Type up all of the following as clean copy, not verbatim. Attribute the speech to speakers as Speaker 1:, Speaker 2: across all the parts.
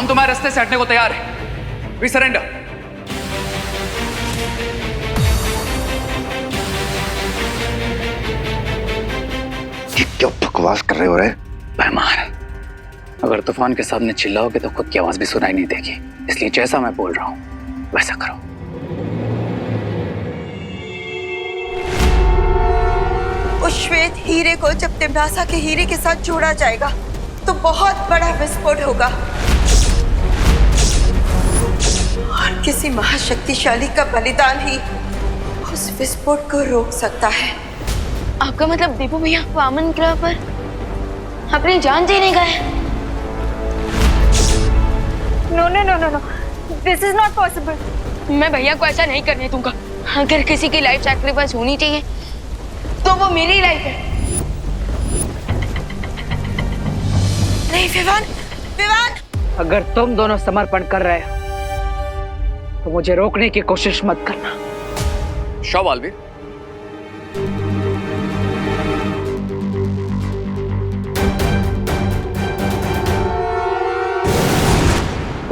Speaker 1: हम तुम्हारे रास्ते से हटने को तैयार हैं। We surrender.
Speaker 2: ये क्या बकवास कर रहे हो रे?
Speaker 1: मेहमान, अगर तूफान के सामने चिल्लाओगे तो खुद की आवाज भी सुनाई नहीं देगी, इसलिए जैसा मैं बोल रहा हूं वैसा करो।
Speaker 3: उस श्वेत हीरे को जब तिम्नासा के हीरे के साथ जोड़ा जाएगा तो बहुत बड़ा विस्फोट होगा और किसी महाशक्तिशाली का बलिदान ही उस विस्फोट को रोक सकता है।
Speaker 4: आपका मतलब दीपू भैया वामन ग्रह पर अपनी जान देने गए?
Speaker 5: No no no no no, this is not possible.
Speaker 4: मैं भैया को ऐसा नहीं करने दूंगा। अगर किसी की लाइफ सैक्रिफाइस होनी चाहिए तो वो मेरी लाइफ है।
Speaker 3: नहीं विवान, विवान!
Speaker 6: अगर तुम दोनों समर्पण कर रहे हो तो मुझे रोकने की कोशिश मत करना।
Speaker 1: शो बालवीर।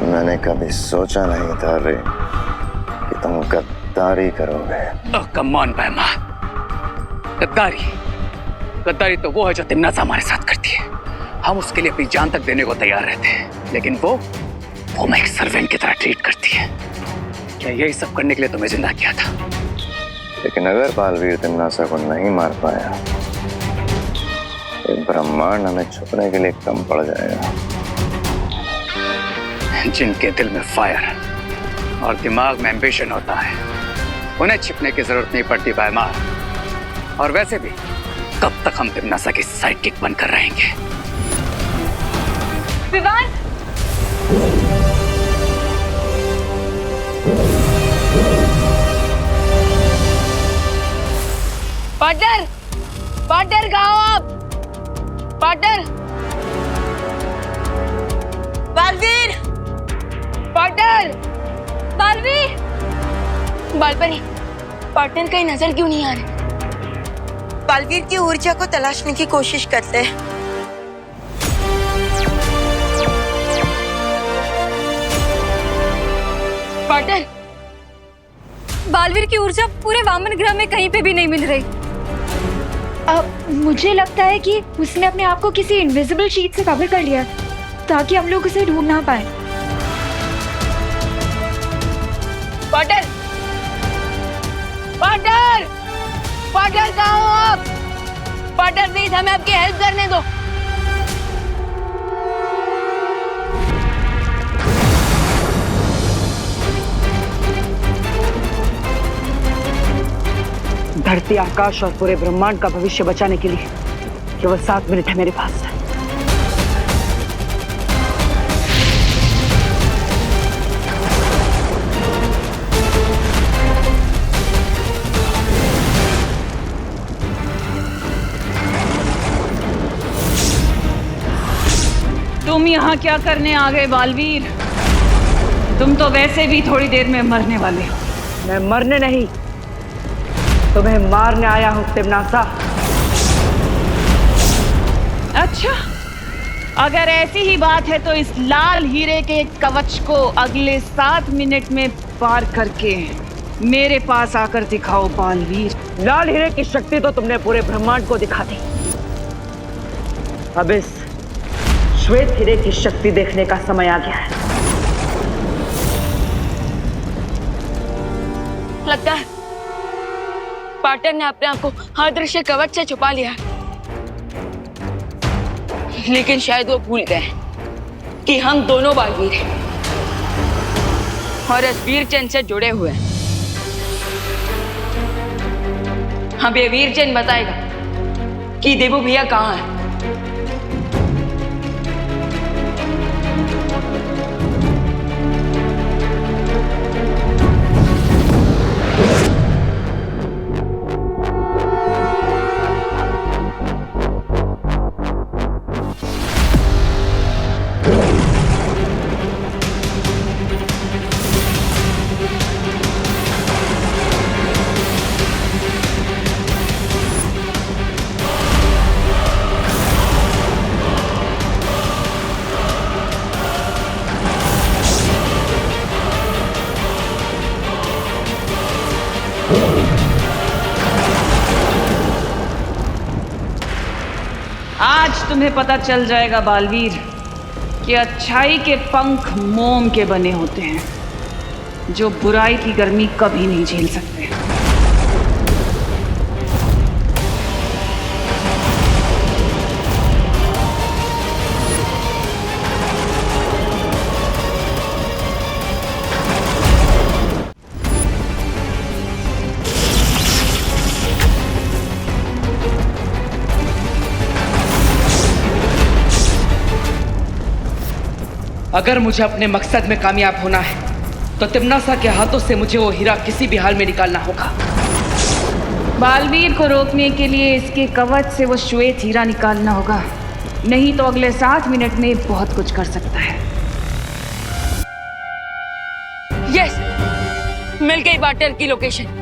Speaker 2: मैंने कभी सोचा नहीं था रे कि तुम गद्दारी करोगे।
Speaker 1: कम ऑन मेहमान, गद्दारी गद्दारी तो वो है जो तिम्नासा हमारे साथ करती है। हम उसके लिए अपनी जान तक देने को तैयार रहते हैं, लेकिन वो मैं एक सर्वेंट की तरह ट्रीट करती है। क्या यही सब करने के लिए तुम्हें जिंदा किया था?
Speaker 2: लेकिन अगर बालवीर तिम्नासा को नहीं मार पाया, एक ब्रह्मांड हमें छुपने के लिए कम पड़ जाएगा।
Speaker 1: जिनके दिल में फायर और दिमाग में एम्बिशन होता है, उन्हें छिपने की जरूरत नहीं पड़ती भाईमार। और वैसे भी कब तक हम तिम्नासा की साइड किक बनकर रहेंगे?
Speaker 5: विवान!
Speaker 4: पार्टनर, पार्टनर कहाँ हो आप? Partner,
Speaker 3: Baalveer!
Speaker 4: Partner, Baalveer, Baalpari, partner कहीं नजर क्यों नहीं आ रही?
Speaker 3: बालवीर की ऊर्जा को तलाशने की कोशिश करते हैं।
Speaker 4: पार्टनर,
Speaker 5: बालवीर की ऊर्जा पूरे वामन ग्रह में कहीं पे भी नहीं मिल रही। मुझे लगता है कि उसने अपने आप को किसी इनविजिबल शीट से कवर कर लिया ताकि हम लोग उसे ढूंढ ना पाए।
Speaker 4: पार्टनर, पार्टनर, पार्टनर कहाँ हो आप? पार्टनर प्लीज हमें आपकी हेल्प करने दो।
Speaker 6: धरती, आकाश और पूरे ब्रह्मांड का भविष्य बचाने के लिए केवल 7 मिनट है मेरे पास।
Speaker 7: तुम यहाँ क्या करने आ गए बालवीर? तुम तो वैसे भी थोड़ी देर में मरने वाले हो।
Speaker 6: मैं मरने नहीं, तुम्हें मारने आया हूँ तिम्नासा।
Speaker 7: अच्छा, अगर ऐसी ही बात है तो इस लाल हीरे के कवच को अगले 7 मिनट में पार करके मेरे पास आकर दिखाओ बालवीर।
Speaker 6: लाल हीरे की शक्ति तो तुमने पूरे ब्रह्मांड को दिखा दी। अब इस श्वेत हीरे की शक्ति देखने का समय आ गया है।
Speaker 4: लगता है पार्टनर ने अपने आप को अदृश्य कवच से छुपा लिया, लेकिन शायद वो भूल गए कि हम दोनों बालवीर हैं और इस वीर चंद से जुड़े हुए हैं। अब ये वीर चंद बताएगा कि देवू भैया कहाँ है।
Speaker 7: तुम्हें पता चल जाएगा बालवीर कि अच्छाई के पंख मोम के बने होते हैं जो बुराई की गर्मी कभी नहीं झेल सकते।
Speaker 6: अगर मुझे अपने मकसद में कामयाब होना है तो तिम्नासा के हाथों से मुझे वो हीरा किसी भी हाल में निकालना होगा।
Speaker 7: बालवीर को रोकने के लिए इसके कवच से वो श्वेत हीरा निकालना होगा, नहीं तो अगले 7 मिनट में बहुत कुछ कर सकता है।
Speaker 4: यस, मिल गई वाटर की लोकेशन।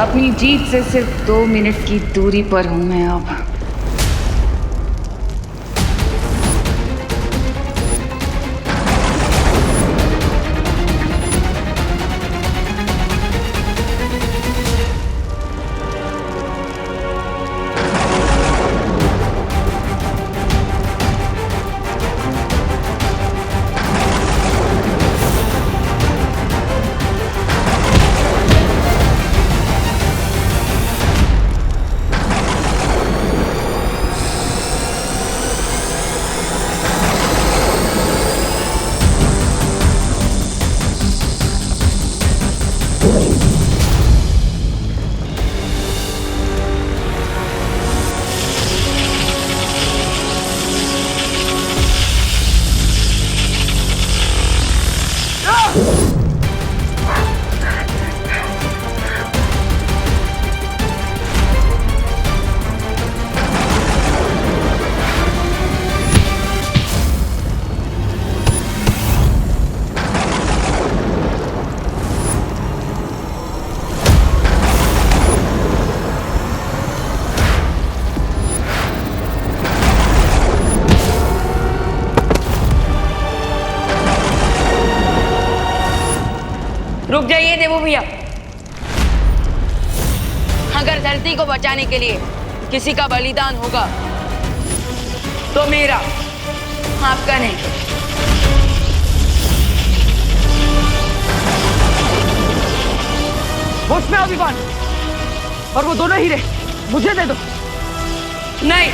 Speaker 7: अपनी जीत से सिर्फ 2 मिनट की दूरी पर हूं मैं अब।
Speaker 4: रुक जाइए देवो भैया। अगर धरती को बचाने के लिए किसी का बलिदान होगा तो मेरा, आपका नहीं।
Speaker 6: होश में अभिमान, और वो दोनों हीरे मुझे दे दो।
Speaker 4: नहीं,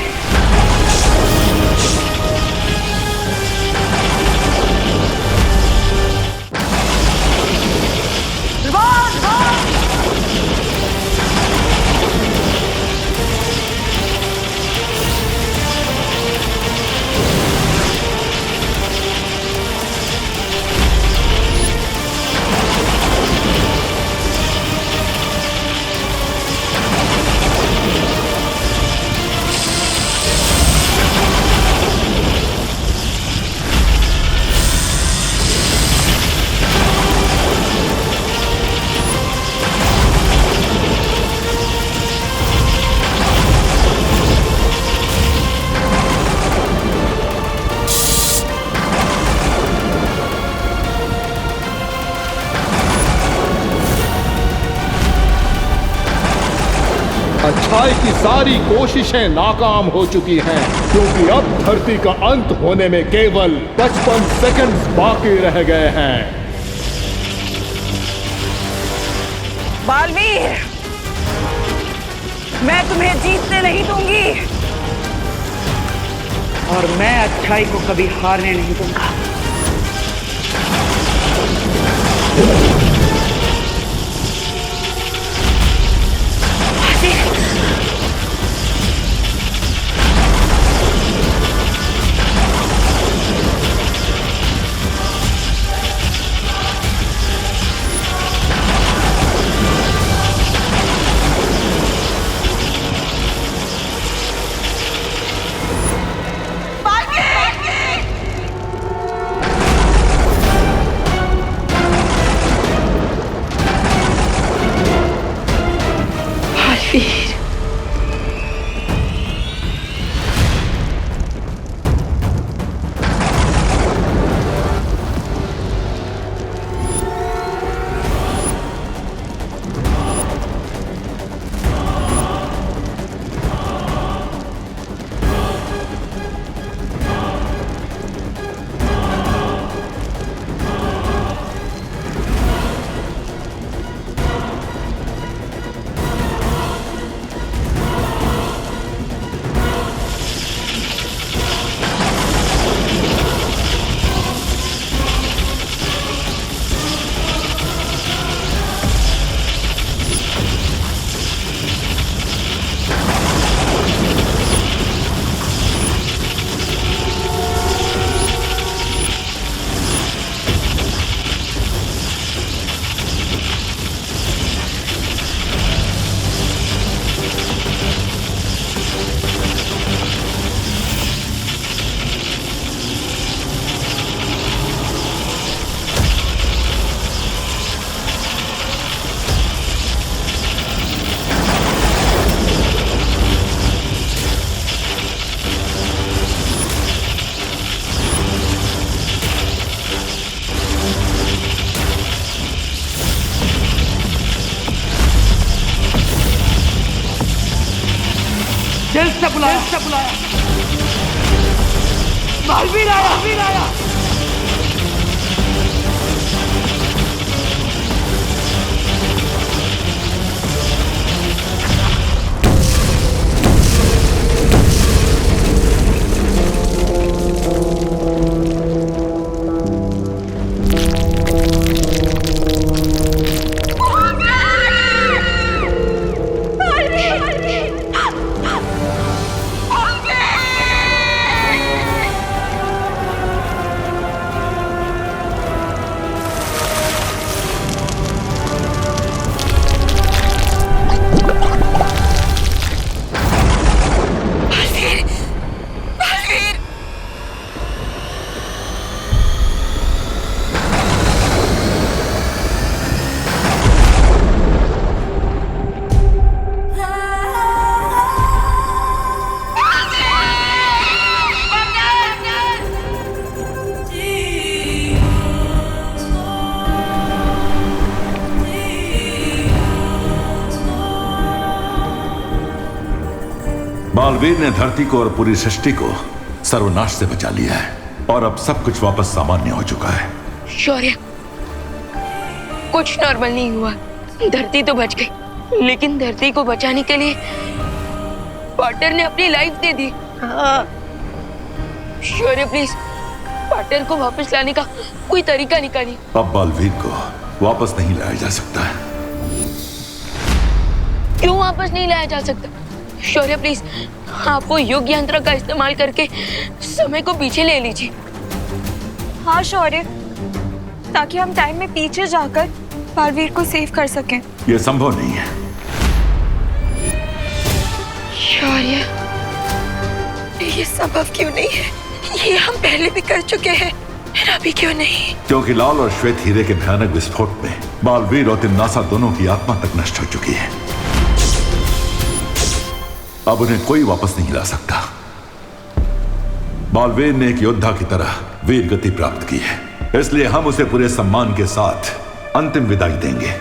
Speaker 8: अच्छाई की सारी कोशिशें नाकाम हो चुकी हैं, क्योंकि अब धरती का अंत होने में केवल 55 सेकंड्स बाकी रह गए हैं।
Speaker 7: बालवीर, मैं तुम्हें जीतने नहीं दूंगी।
Speaker 6: और मैं अच्छाई को कभी हारने नहीं दूंगा। जल्द से बुलाया। बालवीर आया।
Speaker 9: बालवीर ने धरती को और पूरी सृष्टि को सर्वनाश से बचा लिया है और अब सब कुछ वापस सामान्य हो चुका है।
Speaker 4: शौर्य, कुछ नॉर्मल नहीं हुआ। धरती तो बच गई, लेकिन धरती को बचाने के लिए पार्टनर ने अपनी life they the. Shaurya please, partner को वापस लाने का कोई तरीका निकालिए।
Speaker 9: अब बालवीर को वापस नहीं लाया जा सकता।
Speaker 4: क्यों वापस नहीं लाया जा सकता? शौर्य प्लीज, आप वो युग यंत्र का इस्तेमाल करके समय को पीछे ले लीजिए।
Speaker 5: हाँ शौर्य, ताकि हम टाइम में पीछे जाकर बालवीर को सेव कर सकें।
Speaker 9: यह संभव नहीं है।
Speaker 4: शौर्य,
Speaker 3: ये संभव क्यों नहीं है? ये हम पहले भी कर चुके हैं, फिर अभी क्यों नहीं?
Speaker 9: क्योंकि लाल और श्वेत हीरे के भयानक विस्फोट में बालवीर और तिम्नासा दोनों की आत्मा तक नष्ट हो चुकी है। अब उन्हें कोई वापस नहीं ला सकता। बालवीर ने एक योद्धा की तरह वीर गति प्राप्त की है, इसलिए हम उसे पूरे सम्मान के साथ अंतिम विदाई देंगे।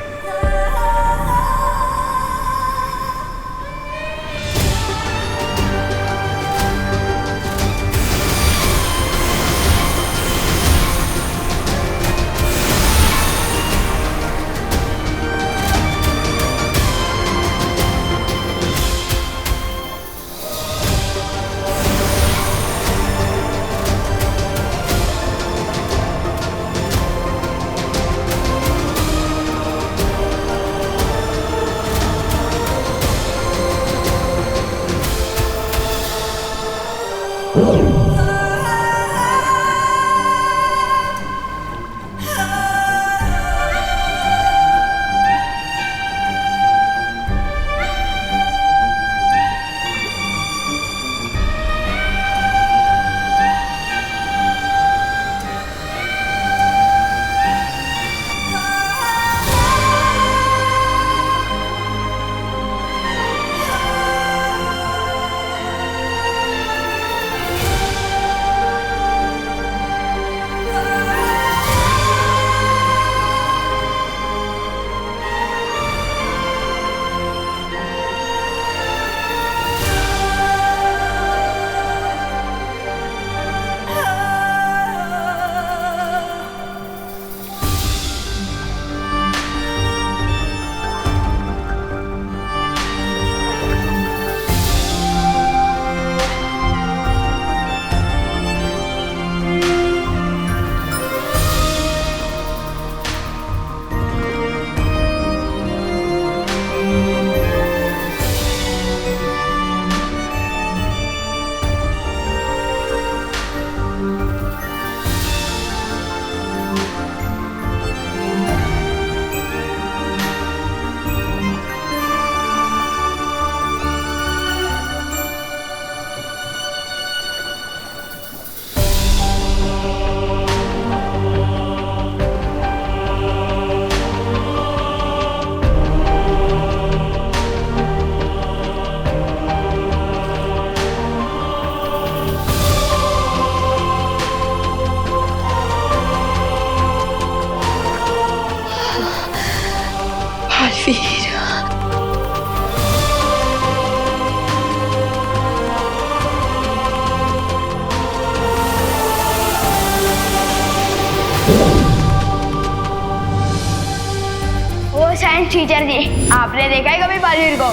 Speaker 10: साइंस टीचर जी, आपने देखा है कभी बालवीर को?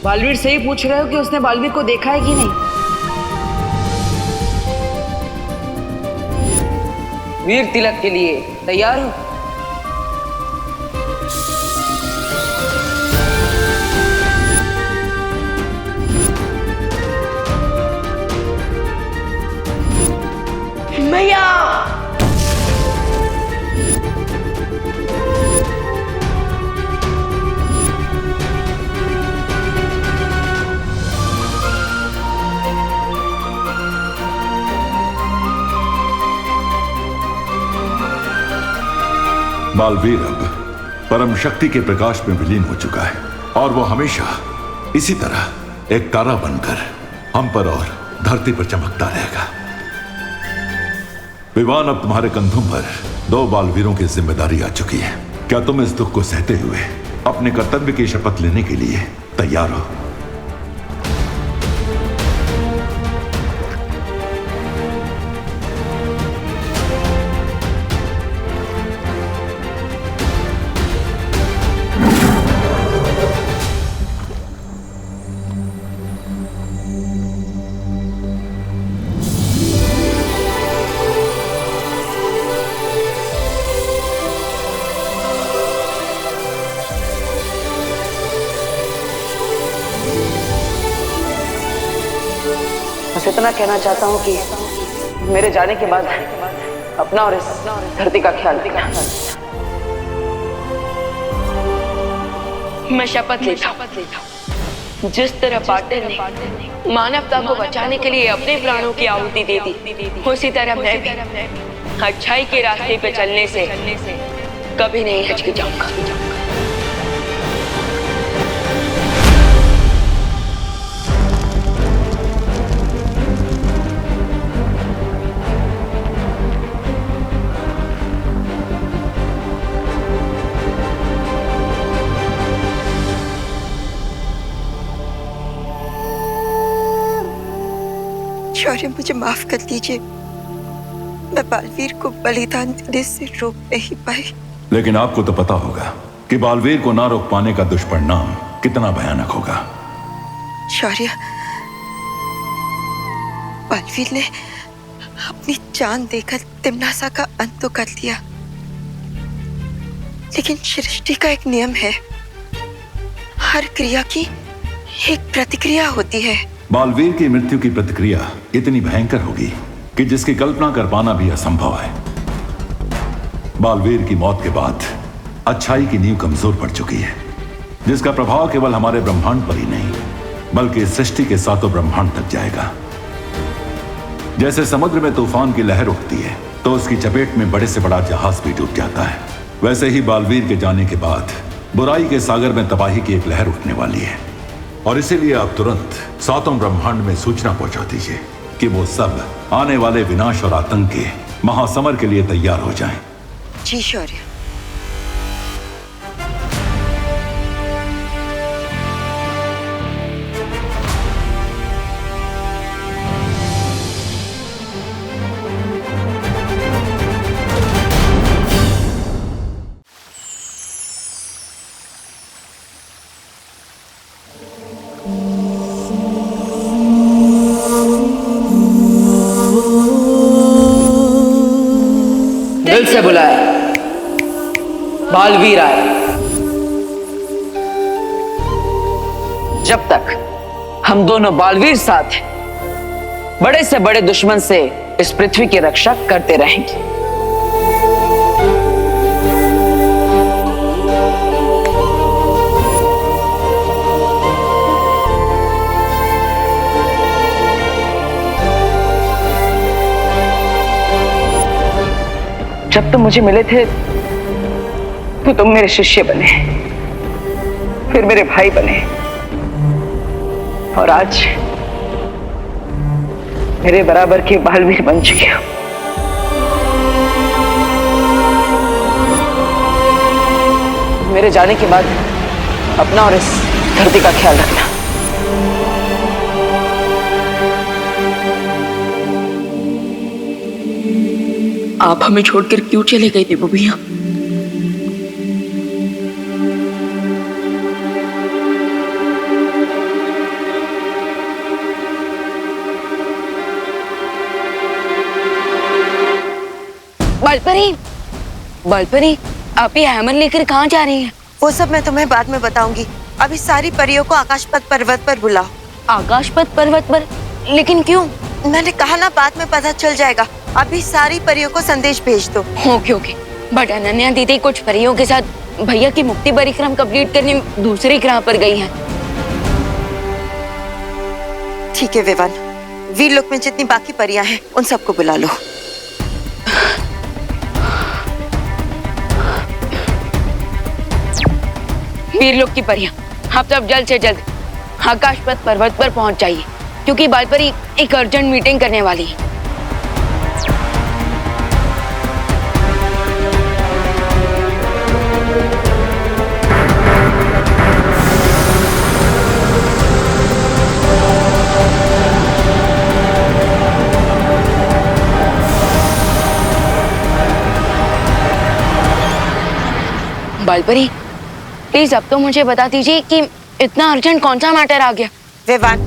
Speaker 4: बालवीर से ही पूछ रहे हो कि उसने बालवीर को देखा है कि नहीं? वीर तिलक के लिए तैयार हो?
Speaker 10: भैया
Speaker 9: बालवीर अब परम शक्ति के प्रकाश में विलीन हो चुका है और वो हमेशा इसी तरह एक तारा बनकर हम पर और धरती पर चमकता रहेगा। विवान, अब तुम्हारे कंधों पर 2 बालवीरों की जिम्मेदारी आ चुकी है। क्या तुम इस दुख को सहते हुए अपने कर्तव्य की शपथ लेने के लिए तैयार हो?
Speaker 4: बस इतना कहना चाहता हूँ कि मेरे जाने के बाद अपना और इस धरती का ख्याल रखना।
Speaker 10: मैं शपथ लेता हूँ, जिस तरह पार्टनर ने मानवता को बचाने के लिए अपने प्राणों की आहुति दे दी, उसी तरह मैं भी अच्छाई के रास्ते पे चलने से कभी नहीं हिचकिचाऊंगा।
Speaker 3: शौर्य, मुझे माफ कर दीजिए, मैं बालवीर को बलिदान देने से रोक नहीं पाई।
Speaker 9: लेकिन आपको तो पता होगा कि बालवीर को ना रोक पाने का दुष्परिणाम कितना भयानक होगा।
Speaker 3: शौर्य, बालवीर ने अपनी जान देकर तिम्नासा का अंत तो कर दिया, लेकिन सृष्टि का एक नियम है, हर क्रिया की एक प्रतिक्रिया होती है।
Speaker 9: बालवीर की मृत्यु की प्रतिक्रिया इतनी भयंकर होगी कि जिसकी कल्पना कर पाना भी असंभव है। बालवीर की मौत के बाद अच्छाई की नींव कमजोर पड़ चुकी है, जिसका प्रभाव केवल हमारे ब्रह्मांड पर ही नहीं बल्कि सृष्टि के सातों ब्रह्मांड तक जाएगा। जैसे समुद्र में तूफान की लहर उठती है तो उसकी चपेट में बड़े से बड़ा जहाज भी डूब जाता है, वैसे ही बालवीर के जाने के बाद बुराई के सागर में तबाही की एक लहर उठने वाली है। और इसीलिए आप तुरंत सातों ब्रह्मांड में सूचना पहुंचा दीजिए कि वो सब आने वाले विनाश और आतंक के महासमर के लिए तैयार हो जाएं।
Speaker 3: जी शौर्य।
Speaker 6: दिल से बुलाया, बालवीर आया। जब तक हम दोनों बालवीर साथ हैं, बड़े से बड़े दुश्मन से इस पृथ्वी की रक्षा करते रहेंगे। जब तुम मुझे मिले थे तो तुम मेरे शिष्य बने, फिर मेरे भाई बने, और आज मेरे बराबर के बालवीर बन चुके हो। मेरे जाने के बाद अपना और इस धरती का ख्याल रखना।
Speaker 10: आप हमें छोड़कर क्यों चले गए थे भैया?
Speaker 4: बालपरी, बालपरी, आप ये हैमर लेकर कहाँ जा रही हैं?
Speaker 3: वो सब मैं तुम्हें बाद में बताऊंगी। अभी सारी परियों को आकाशपथ पर्वत पर बुलाओ।
Speaker 4: आकाशपथ पर्वत पर? लेकिन क्यों?
Speaker 3: मैंने कहा ना, बाद में पता चल जाएगा। अभी सारी परियों को संदेश भेज दो।
Speaker 4: Okay okay. बट अनन्या दीदी कुछ परियों के साथ भैया की मुक्ति परिक्रम कंप्लीट करने दूसरे ग्रह पर गई हैं।
Speaker 3: ठीक है विवान, वीर लोक में जितनी बाकी परियां हैं उन सबको बुला लो।
Speaker 4: वीरलोक की परियां, आप सब जल्द से जल्द आकाशपथ पर्वत पर पहुंच जाइए, क्योंकि बालपरी एक अर्जेंट मीटिंग करने वाली है। बालपरी, प्लीज अब तो मुझे बता दीजिए कि इतना अर्जेंट कौन सा मैटर आ गया?
Speaker 3: विवान,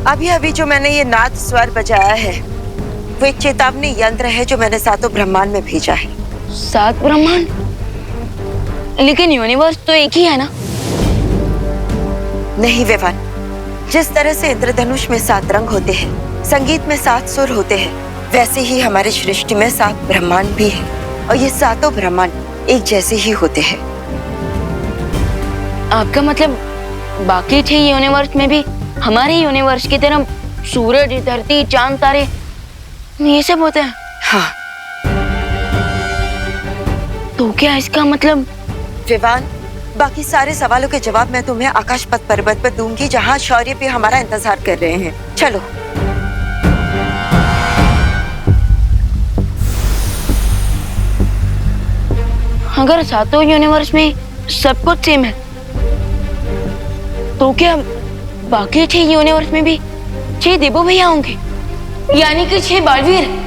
Speaker 3: अभी अभी जो मैंने ये नाद स्वर बजाया है वो एक चेतावनी यंत्र है जो मैंने सातों ब्रह्मांड में भेजा है।
Speaker 4: 7 ब्रह्मांड? लेकिन यूनिवर्स तो एक ही है ना?
Speaker 3: नहीं विवान, जिस तरह से इंद्रधनुष में 7 रंग होते हैं, संगीत में 7 सुर होते हैं, वैसे ही हमारे सृष्टि में 7 ब्रह्मांड भी है, और ये सातों ब्रह्मांड एक जैसे ही होते हैं।
Speaker 4: आपका मतलब बाकी 6 यूनिवर्स में भी हमारे यूनिवर्स की तरह सूरज, धरती, चांद, तारे ये सब होते हैं?
Speaker 3: हाँ।
Speaker 4: तो क्या इसका मतलब?
Speaker 3: विवान, बाकी सारे सवालों के जवाब मैं तुम्हें आकाशपथ पर्वत पर दूंगी, जहाँ शौर्य भी हमारा इंतजार कर रहे हैं। चलो।
Speaker 4: अगर सातों यूनिवर्स में सब कुछ सेम है, तो क्या बाकी 6 यूनिवर्स में भी 6 देवो भैया होंगे, यानी कि 6 बालवीर?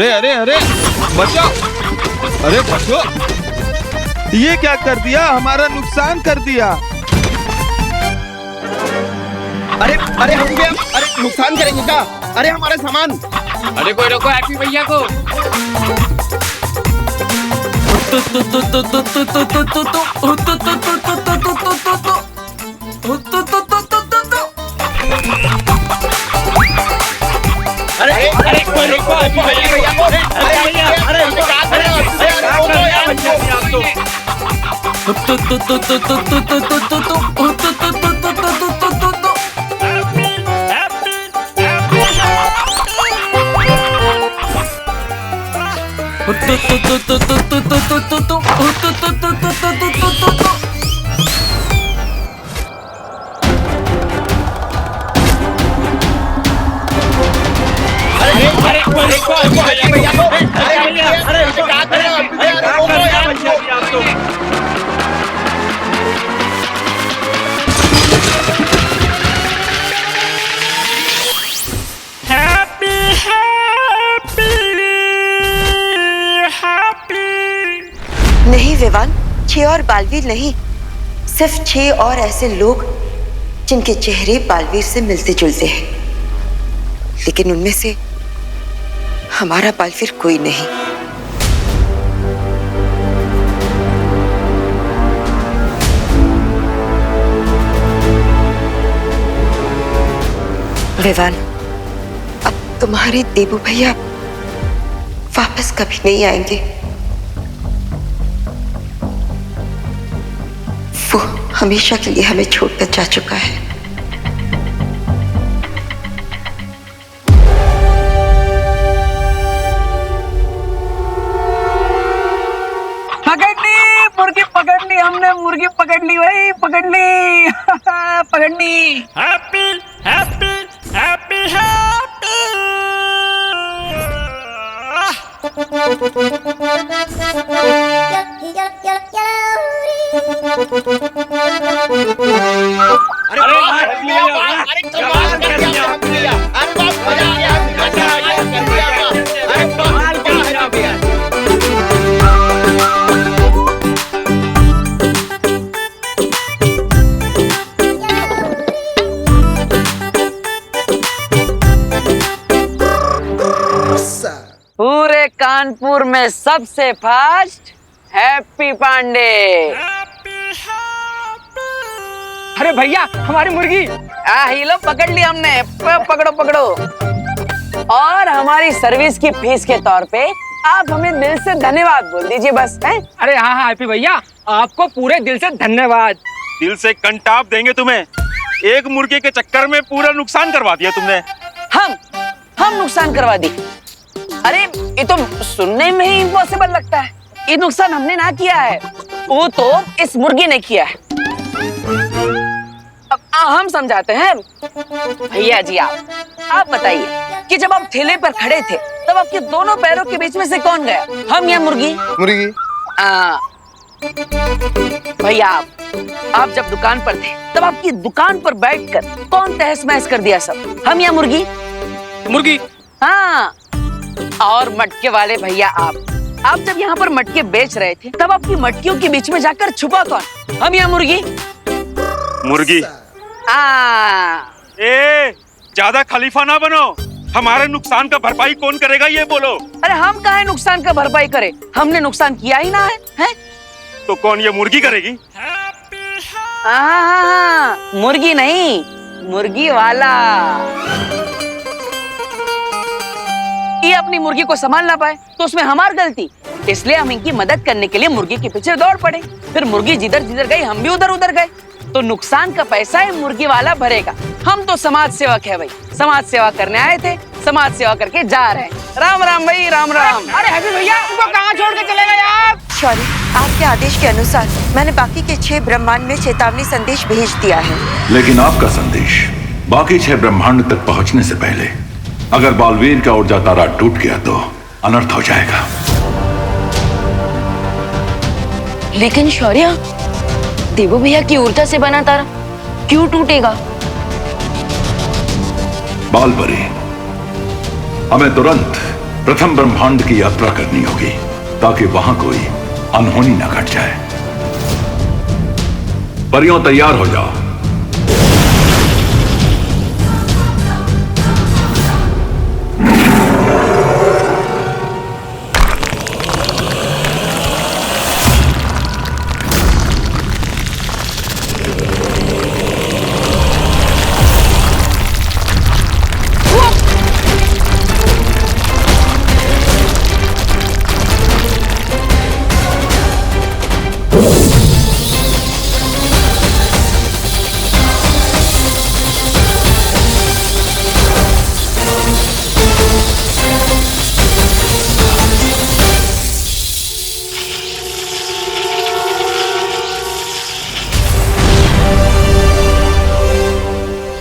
Speaker 11: अरे अरे अरे बचो, अरे बचो, ये क्या कर दिया, हमारा नुकसान कर दिया।
Speaker 12: अरे अरे हम भी अरे नुकसान करेंगे क्या? अरे हमारा सामान।
Speaker 1: अरे कोई रोको हैप्पी भैया को।
Speaker 12: अरे अरे कोई रोको हैप्पी भैया को। अरे भैया अरे
Speaker 3: नहीं विवान, 6 और बालवीर नहीं, सिर्फ 6 और ऐसे लोग जिनके चेहरे बालवीर से मिलते जुलते हैं, लेकिन उनमें से हमारा बालवीर कोई नहीं। विवान, अब तुम्हारे देबू भैया वापस कभी नहीं आएंगे। वो हमेशा के लिए हमें छोड़कर जा चुका है।
Speaker 1: पकड़ ली मुर्गी, पकड़ ली हमने मुर्गी, पकड़ ली भाई, पकड़ ली। पकड़ ली।
Speaker 12: Happy happy happy happy.
Speaker 6: पूरे कानपुर में सबसे फास्ट हैप्पी पांडे।
Speaker 1: अरे भैया हमारी मुर्गी।
Speaker 6: ही लो, पकड़ ली हमने। पकड़ो पकड़ो। और हमारी सर्विस की फीस के तौर पे आप हमें दिल से धन्यवाद बोल दीजिए बस। है?
Speaker 1: अरे हाँ हाँ हैप्पी भैया, आपको पूरे दिल से धन्यवाद।
Speaker 12: दिल से कंटाप देंगे तुम्हें। एक मुर्गे के चक्कर में पूरा नुकसान करवा दिया तुमने।
Speaker 6: हम नुकसान करवा दी? अरे ये तो सुनने में ही इम्पॉसिबल लगता है। ये नुकसान हमने ना किया है, वो तो इस मुर्गी ने किया है। अब हम समझाते हैं। भैया जी आप बताइए कि जब आप ठेले पर खड़े थे तब आपके दोनों पैरों के बीच में से कौन गया, हम या मुर्गी?
Speaker 2: मुर्गी।
Speaker 6: भैया आप जब दुकान पर थे तब आपकी दुकान पर बैठकर कौन तहस महस कर दिया सब, हम या मुर्गी?
Speaker 1: मुर्गी।
Speaker 6: हाँ। और मटके वाले भैया आप जब यहाँ पर मटके बेच रहे थे तब आपकी मटकियों के बीच में जाकर छुपा कौन, हम या मुर्गी?
Speaker 12: मुर्गी। ए, ज्यादा खलीफा ना बनो। हमारे नुकसान का भरपाई कौन करेगा ये बोलो।
Speaker 6: अरे हम काहे नुकसान का भरपाई करें, हमने नुकसान किया ही ना है?
Speaker 12: तो कौन, ये मुर्गी करेगी?
Speaker 6: मुर्गी नहीं, मुर्गी वाला। ये अपनी मुर्गी को संभाल ना पाए तो उसमें हमारी गलती, इसलिए हम इनकी मदद करने के लिए मुर्गी के पीछे दौड़ पड़े। फिर मुर्गी जिधर जिधर गई हम भी उधर उधर गए, तो नुकसान का पैसा है मुर्गी वाला भरेगा। हम तो समाज सेवक है भाई, समाज सेवा करने आए थे, समाज सेवा करके जा रहे हैं। राम राम भाई, राम राम।
Speaker 1: अरे हैप्पी भैया उनको कहाँ छोड़ के चले गए आप?
Speaker 3: शौर्य, आपके आदेश के अनुसार मैंने बाकी के 6 ब्रह्मांड में चेतावनी संदेश भेज दिया है।
Speaker 9: लेकिन आपका संदेश बाकी 6 ब्रह्मांड तक पहुंचने से पहले अगर बालवीर का ऊर्जा तारा टूट गया तो अनर्थ हो जाएगा।
Speaker 4: लेकिन शौर्य, देवू भैया की ऊर्जा से बना तारा क्यों टूटेगा?
Speaker 9: बालपरी, हमें तुरंत प्रथम ब्रह्मांड की यात्रा करनी होगी ताकि वहां कोई अनहोनी न घट जाए। परियों तैयार हो जाओ।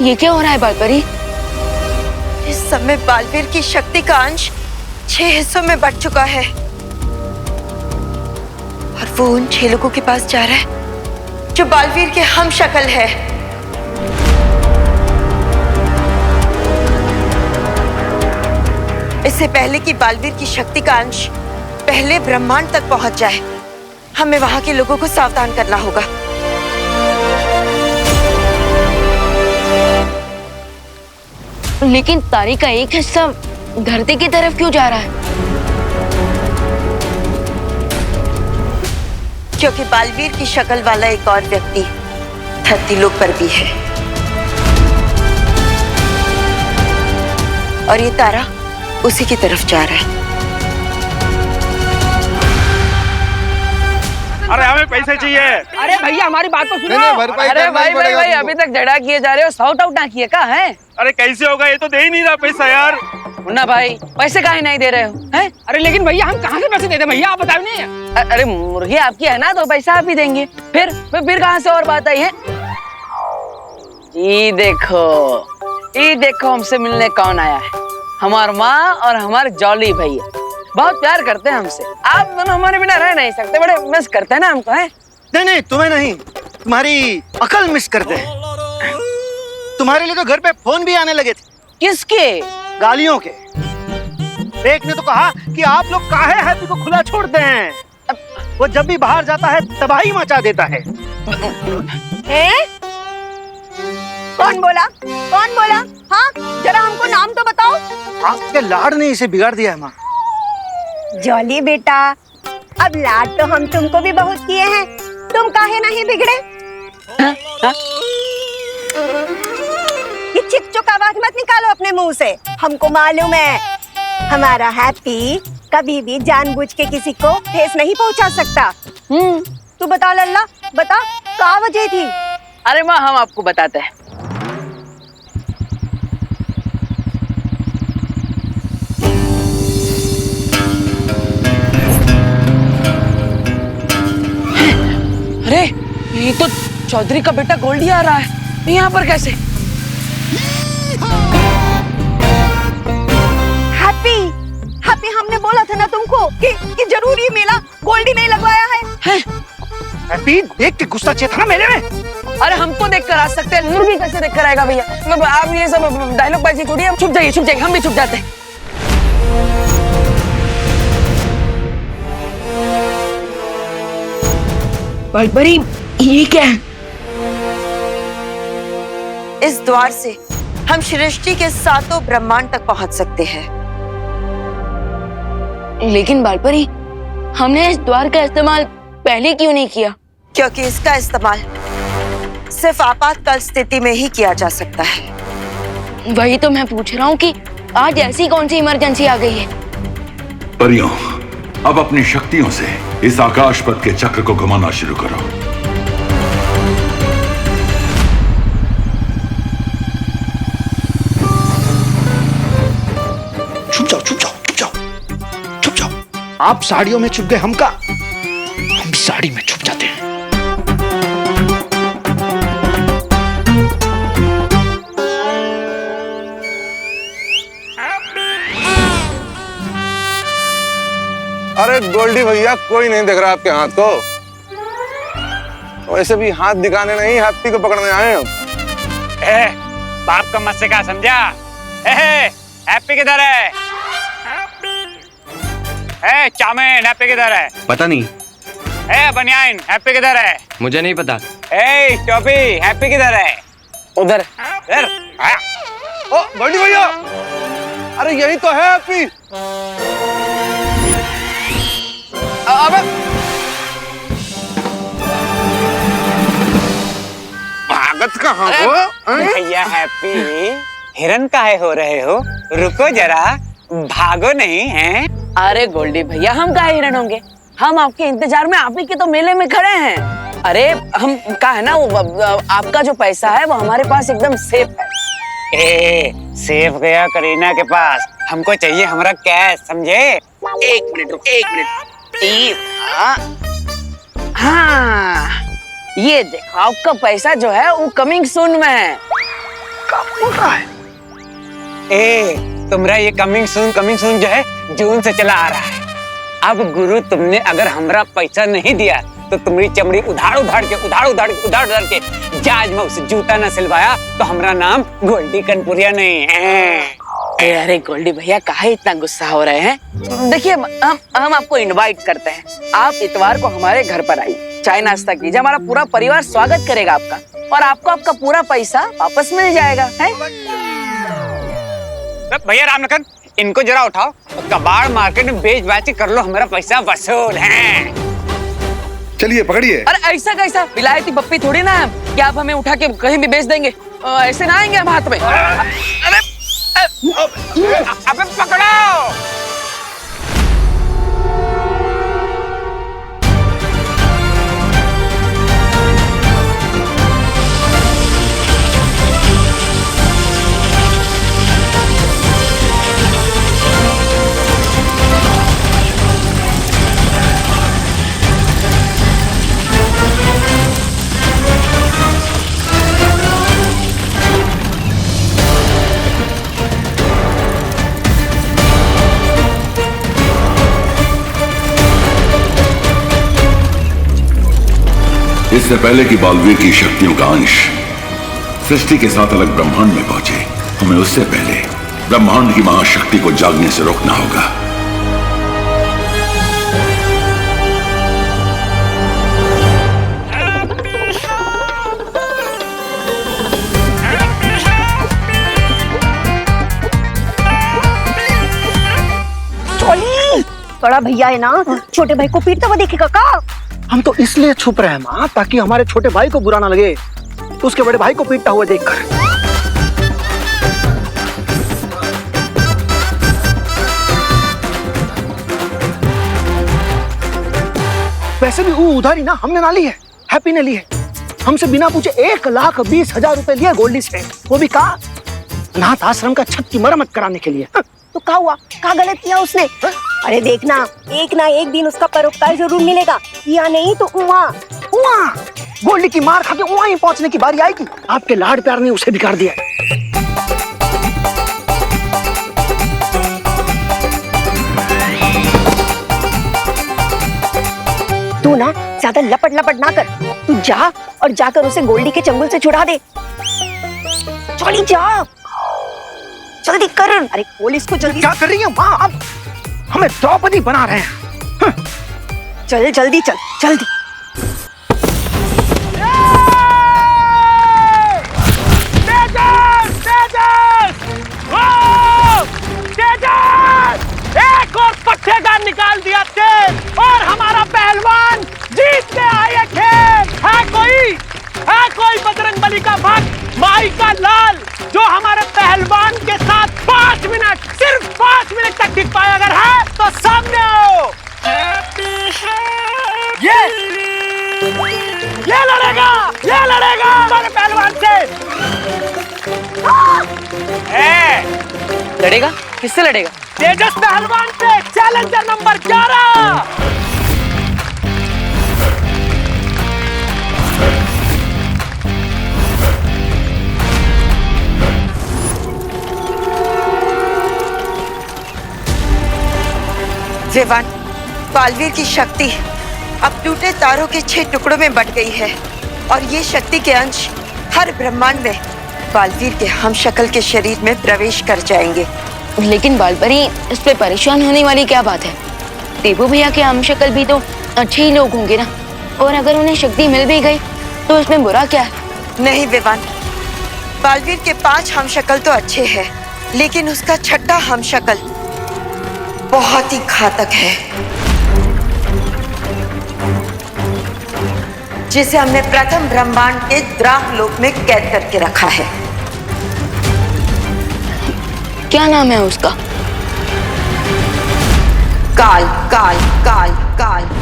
Speaker 4: ये क्या हो रहा है बालपरी?
Speaker 3: इस समय बालवीर की शक्ति का अंश 6 हिस्सों में बट चुका है और वो उन 6 लोगों के पास जा रहा है जो बालवीर के हम शक्ल है। इससे पहले कि बालवीर की शक्ति का अंश पहले ब्रह्मांड तक पहुंच जाए, हमें वहां के लोगों को सावधान करना होगा।
Speaker 4: लेकिन तारे का एक हिस्सा धरती की तरफ क्यों जा रहा है?
Speaker 3: क्योंकि बालवीर की शक्ल वाला एक और व्यक्ति धरती लोक पर भी है और ये तारा उसी की तरफ जा रहा है।
Speaker 12: अरे हमें पैसे चाहिए।
Speaker 6: अरे भैया हमारी बात तो सुनो।
Speaker 11: नहीं, भरपाई
Speaker 6: अरे
Speaker 11: करना ही
Speaker 6: भाई भाई
Speaker 11: पड़ेगा
Speaker 6: भाई
Speaker 11: तुमको।
Speaker 6: अभी तक झगड़ा किए जा रहे हो, सॉर्ट आउट ना किए का है?
Speaker 12: अरे कैसे होगा, ये तो दे ही नहीं रहा पैसा यार।
Speaker 6: मुन्ना भाई पैसे काहे नहीं दे रहे हो हैं?
Speaker 1: अरे लेकिन भैया हम कहाँ से पैसे देते भैया, आप बताओ नहीं।
Speaker 6: अरे मुर्गी आपकी है ना तो पैसा आप ही देंगे। फिर कहाँ से और बात आई है? ये देखो हमसे मिलने कौन आया है। हमार माँ और हमारे जॉली भैया बहुत प्यार करते हैं हमसे। आप दोनों हमारे बिना रह नहीं सकते, बड़े मिस करते हैं ना हमको है?
Speaker 13: नहीं तुम्हें नहीं, तुम्हारी अकल मिस करते हैं। तुम्हारे लिए तो घर पे फोन भी आने लगे थे।
Speaker 6: किसके?
Speaker 13: गालियों के। एक ने तो कहा कि आप लोग काहे हैप्पी को खुला छोड़ते हैं, वो जब भी बाहर जाता है तबाही मचा देता है।
Speaker 3: कौन बोला? हाँ जरा हमको नाम तो बताओ।
Speaker 13: आपके लाड ने इसे बिगाड़ दिया है माँ।
Speaker 3: जॉली बेटा, अब लाड तो हम तुमको भी बहुत किए हैं, तुम काहे नहीं बिगड़े? ये चिक-चुक आवाज मत निकालो अपने मुंह से। हमको मालूम है हमारा हैप्पी कभी भी जानबूझ के किसी को ठेस नहीं पहुंचा सकता। तू बता लल्ला, बता क्या वजह थी?
Speaker 6: अरे माँ हम आपको बताते हैं। अरे ये तो चौधरी का बेटा गोल्डी आ रहा है, यहाँ पर कैसे?
Speaker 3: हैप्पी हमने बोला था ना तुमको कि जरूरी मेला गोल्डी नहीं लगवाया है।
Speaker 13: हैप्पी देख के गुस्सा चेता ना मेरे में।
Speaker 6: अरे हमको देख कर आ सकते हैं, मुर्गी कैसे देख कर आएगा भैया? आप ये सब डायलॉग बाजी छोड़िए, हम छुप जाइए, हम भी छुप जाते हैं।
Speaker 4: बालपरी ये क्या है?
Speaker 3: इस द्वार से हम सृष्टि के 7 ब्रह्मांड तक पहुंच सकते हैं।
Speaker 4: लेकिन बालपरी हमने इस द्वार का इस्तेमाल पहले क्यों नहीं किया?
Speaker 3: क्योंकि इसका इस्तेमाल सिर्फ आपातकाल स्थिति में ही किया जा सकता है।
Speaker 4: वही तो मैं पूछ रहा हूँ कि आज ऐसी कौन सी इमरजेंसी आ गई है?
Speaker 9: परियों, अब अपनी शक्तियों से इस आकाश पथ के चक्र को घुमाना शुरू करो।
Speaker 13: छुप जाओ। आप साड़ियों में छुप गए, हम भी साड़ी में छुप जाते हैं।
Speaker 11: अरे गोल्डी भैया, कोई नहीं देख रहा आपके हाथ को। वैसे भी हाथ दिखाने नहीं, हैप्पी को पकड़ने आए हम।
Speaker 12: बाप का मस्से का समझा? हैप्पी किधर है?
Speaker 1: ए चाउमीन हैप्पी किधर है?
Speaker 14: पता नहीं।
Speaker 1: ए बनियान हैप्पी किधर है?
Speaker 14: मुझे नहीं पता।
Speaker 1: ए टोपी हैप्पी किधर है?
Speaker 6: उधर।
Speaker 1: इधर। आया।
Speaker 11: ओ बड़ी भैया, अरे यही तो है हैप्पी। अबे
Speaker 1: भागत कहाँ हो? भैया हैप्पी हिरन काहे हो रहे हो? रुको जरा, भागो नहीं है।
Speaker 6: अरे गोल्डी भैया, हम काहे हिरन होंगे? हम आपके इंतजार में आप ही के तो मेले में खड़े हैं। अरे हम का है ना, वो आपका जो पैसा है वो हमारे पास एकदम सेफ है।
Speaker 1: ए सेफ गया करीना के पास, हमको चाहिए हमारा कैश, समझे?
Speaker 6: एक मिनट रुक, एक मिनट। हाँ, ये देखो आपका पैसा जो है वो कमिंग सून में है।
Speaker 1: कब बोल रहा है? ए तुम्हारा ये कमिंग सून जो है जून से चला आ रहा है। अब गुरु तुमने अगर हमारा पैसा नहीं दिया तो तुम्हारी चमड़ी उधार के जहाज में उसे जूता न सिलवाया तो हमारा नाम गोल्डी कनपुरिया नहीं है।
Speaker 6: अरे गोल्डी भैया काहे इतना गुस्सा हो रहे हैं? देखिए हम आपको इनवाइट करते हैं, आप इतवार को हमारे घर पर आइए, चाय नाश्ता कीजिए, हमारा पूरा परिवार स्वागत करेगा आपका और आपको आपका पूरा पैसा वापस मिल जाएगा। है
Speaker 1: भैया रामलखन, इनको जरा उठाओ, कबाड़ मार्केट में बेच बाच कर लो, हमारा पैसा वसूल है।
Speaker 11: चलिए पकड़िए।
Speaker 6: अरे ऐसा कैसा, विलायती पप्पी थोड़ी ना है कि आप हमें उठा के कहीं भी बेच देंगे। ऐसे ना आएंगे हम हाथ में। अरे
Speaker 1: अबे पकड़ो।
Speaker 9: इससे पहले कि बालवीर की शक्तियों का अंश सृष्टि के साथ अलग ब्रह्मांड में पहुंचे, हमें उससे पहले ब्रह्मांड की महाशक्ति को जागने से रोकना होगा।
Speaker 3: बड़ा भैया है ना, छोटे भाई को पीटता हुआ देखेगा का?
Speaker 13: हम तो इसलिए छुप रहे हैं माँ, ताकि हमारे छोटे भाई को बुरा ना लगे उसके बड़े भाई को पीटता हुआ देखकर। वैसे भी वो उधारी ना हमने ना ली है, हैप्पी ने ली है। हमसे बिना पूछे 1,20,000 रुपए लिए गोल्डी से, वो भी कहा अनाथ आश्रम का छत की मरम्मत कराने के लिए।
Speaker 3: तो क्या हुआ, क्या गलत किया उसने? अरे देखना, एक ना एक दिन उसका परोपकार जरूर मिलेगा, या नहीं तो वहाँ
Speaker 13: गोल्डी की मार खा के वहाँ ही पहुँचने की बारी आएगी। आपके लाड प्यार ने उसे बिगाड़ दिया।
Speaker 3: तू ना ज्यादा लपट ना कर, तू जा और जाकर उसे गोल्डी के चंगुल से छुड़ा दे। चली जा, जल्दी कर। अरे पुलिस को जल्दी।
Speaker 13: क्या कर रही है माँ? अब हमें द्रौपदी बना रहे हैं।
Speaker 3: चल जल्दी चल, जल्दी।
Speaker 13: एक और पट्टेदार निकाल दिया तेल और हमारा पहलवान जीत के आए खेल। है कोई बजरंग बली का भक्त, माई का लाल, जो हमारे पहलवान के साथ 5 मिनट, सिर्फ 5 मिनट तक टिक पाया? अगर है तो सामने आओ। ये लड़ेगा हमारे पहलवान से।
Speaker 6: लड़ेगा? किससे लड़ेगा?
Speaker 13: तेजस पहलवान से, चैलेंजर नंबर 11।
Speaker 3: विवान, बालवीर की शक्ति अब टूटे तारों के 6 टुकड़ों में बट गई है और ये शक्ति के अंश हर ब्रह्मांड में बालवीर के हम शक्ल के शरीर में प्रवेश कर जाएंगे।
Speaker 4: लेकिन बालपरी, इस पे परेशान होने वाली क्या बात है? देवू भैया के हम शक्ल भी तो अच्छे ही लोग होंगे ना, और अगर उन्हें शक्ति मिल भी गई तो उसमें बुरा क्या है?
Speaker 3: नहीं विवान, बालवीर के 5 हम शक्ल तो अच्छे हैं, लेकिन उसका छठा हम शक्ल बहुत ही घातक है, जिसे हमने प्रथम ब्रह्मांड के द्राक लोक में कैद करके रखा है।
Speaker 4: क्या नाम है उसका?
Speaker 3: काल काल काल काल।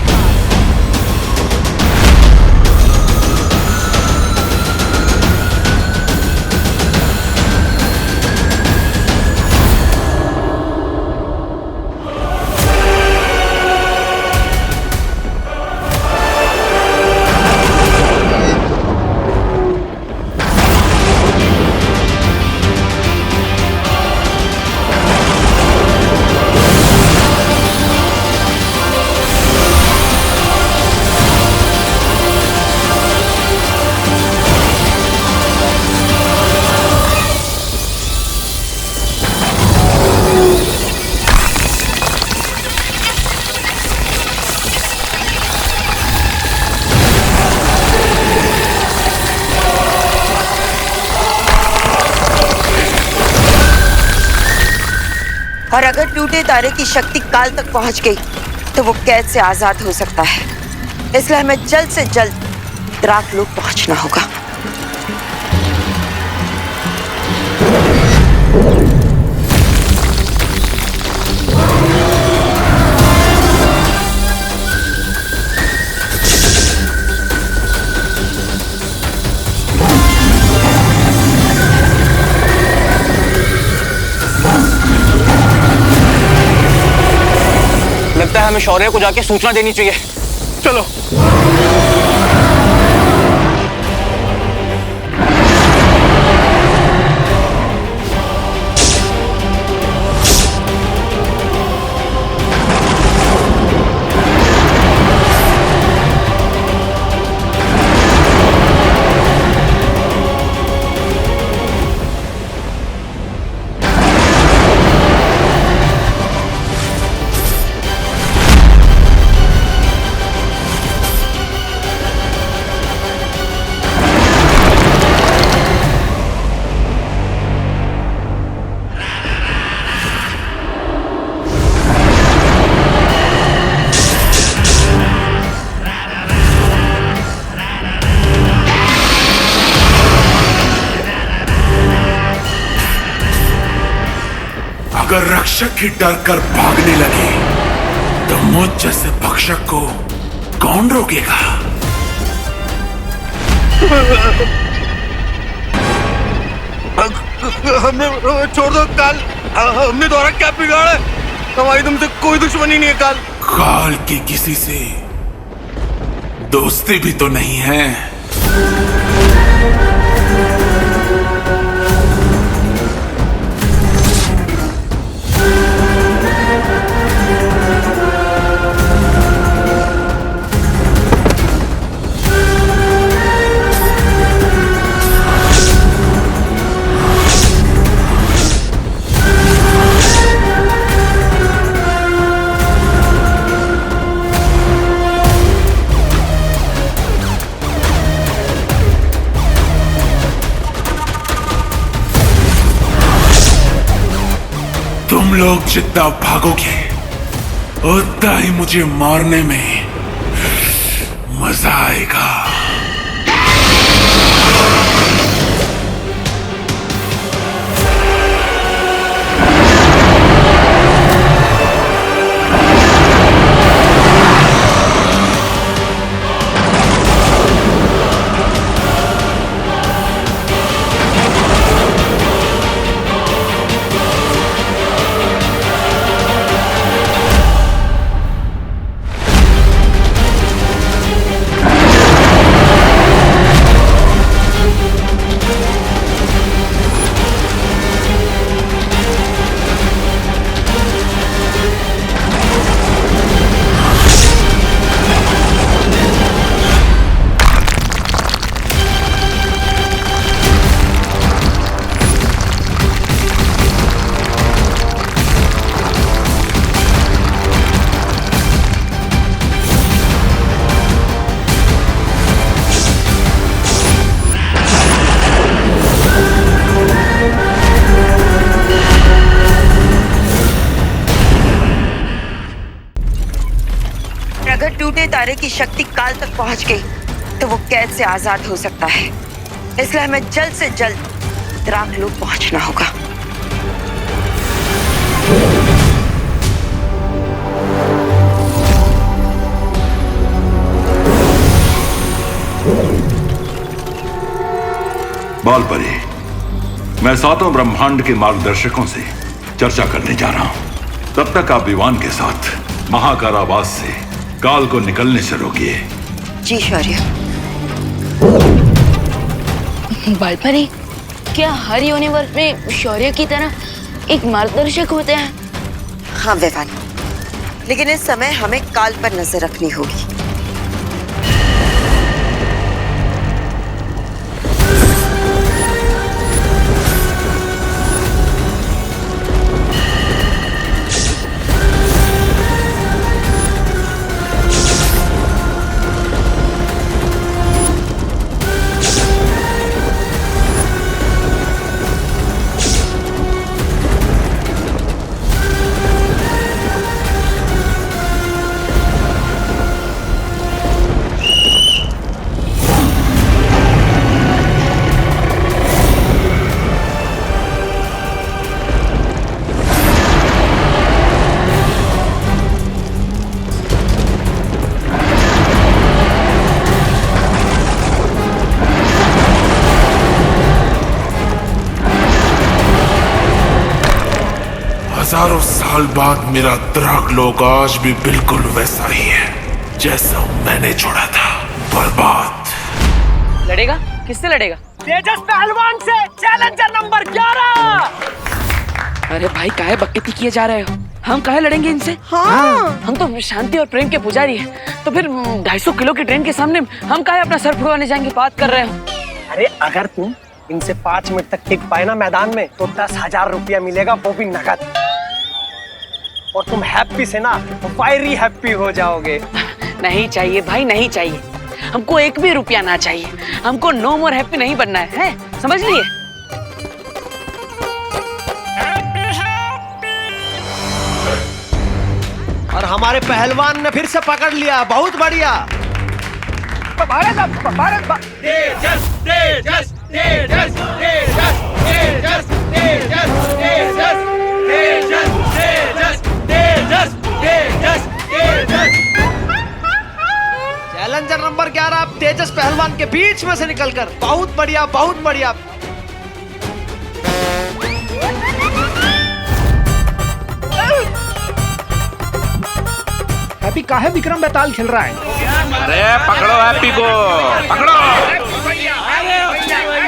Speaker 3: और अगर टूटे तारे की शक्ति काल तक पहुंच गई तो वो कैद से आजाद हो सकता है, इसलिए हमें जल्द से जल्द द्राक लोक पहुंचना होगा।
Speaker 13: लगता है हमें शौर्य को जाके सूचना देनी चाहिए। चलो।
Speaker 14: अगर रक्षक ही डर कर भागने लगे तो मुझ जैसे भक्षक को कौन रोकेगा?
Speaker 11: हमने छोड़ दो काल, हमने तुम्हारा क्या बिगाड़ा है? हमारी तुमसे कोई दुश्मनी नहीं है काल।
Speaker 14: काल की किसी से दोस्ती भी तो नहीं है। तुम लोग जितना भागोगे उतना ही मुझे मारने में मजा आएगा।
Speaker 3: शौर्य की शक्ति काल तक पहुंच गई तो वो कैद से आजाद हो सकता है। इसलिए हमें जल्द से जल्द द्राकलोक पहुंचना होगा।
Speaker 9: बालपरी, मैं सातों ब्रह्मांड के मार्गदर्शकों से चर्चा करने जा रहा हूं। तब तक आप विवान के साथ महाकारावास से काल को निकलने से रोकिए।
Speaker 3: जी शौर्य।
Speaker 4: बालपरी, क्या हर यूनिवर्स में शौर्य की तरह एक मार्गदर्शक होते हैं?
Speaker 3: हाँ विवान, लेकिन इस समय हमें काल पर नजर रखनी होगी।
Speaker 14: हजारों साल बाद मेरा द्राकलोक आज भी बिल्कुल वैसा ही है जैसा मैंने छोड़ा था। बर्बाद।
Speaker 6: लड़ेगा? किससे लड़ेगा?
Speaker 13: तेजस पहलवान से, चैलेंजर नंबर 11।
Speaker 6: अरे भाई, काहे बकती किए जा रहे हो? हम काहे लड़ेंगे इनसे?
Speaker 3: हाँ।
Speaker 6: हम तो शांति और प्रेम के पुजारी हैं। तो फिर 250 किलो की ट्रेन के सामने हम काहे अपना सर फुड़वाने जाएंगे? बात कर रहे हो?
Speaker 13: अरे अगर तुम इनसे 5 मिनट तक टिक पाए ना मैदान में तो 10,000 रुपया मिलेगा, वो भी नगद। और तुम हैप्पी से ना फायरी हैप्पी हो जाओगे।
Speaker 6: नहीं चाहिए भाई, नहीं चाहिए। हमको एक भी रुपया ना चाहिए। हमको नो मोर हैप्पी नहीं बनना है, समझ लिए?
Speaker 13: और हमारे पहलवान ने फिर से पकड़ लिया, बहुत बढ़िया।
Speaker 12: तेजस, तेजस, तेजस, तेजस, तेजस, तेजस, तेजस, तेजस, तेजस, तेजस, तेजस, तेजस।
Speaker 13: चैलेंजर नंबर 11 आप तेजस पहलवान के बीच में से निकलकर, बहुत बढ़िया, बहुत बढ़िया।
Speaker 15: हैप्पी काहे विक्रम बेताल खेल रहा है?
Speaker 12: अरे पकड़ो हैप्पी को, पकड़ो।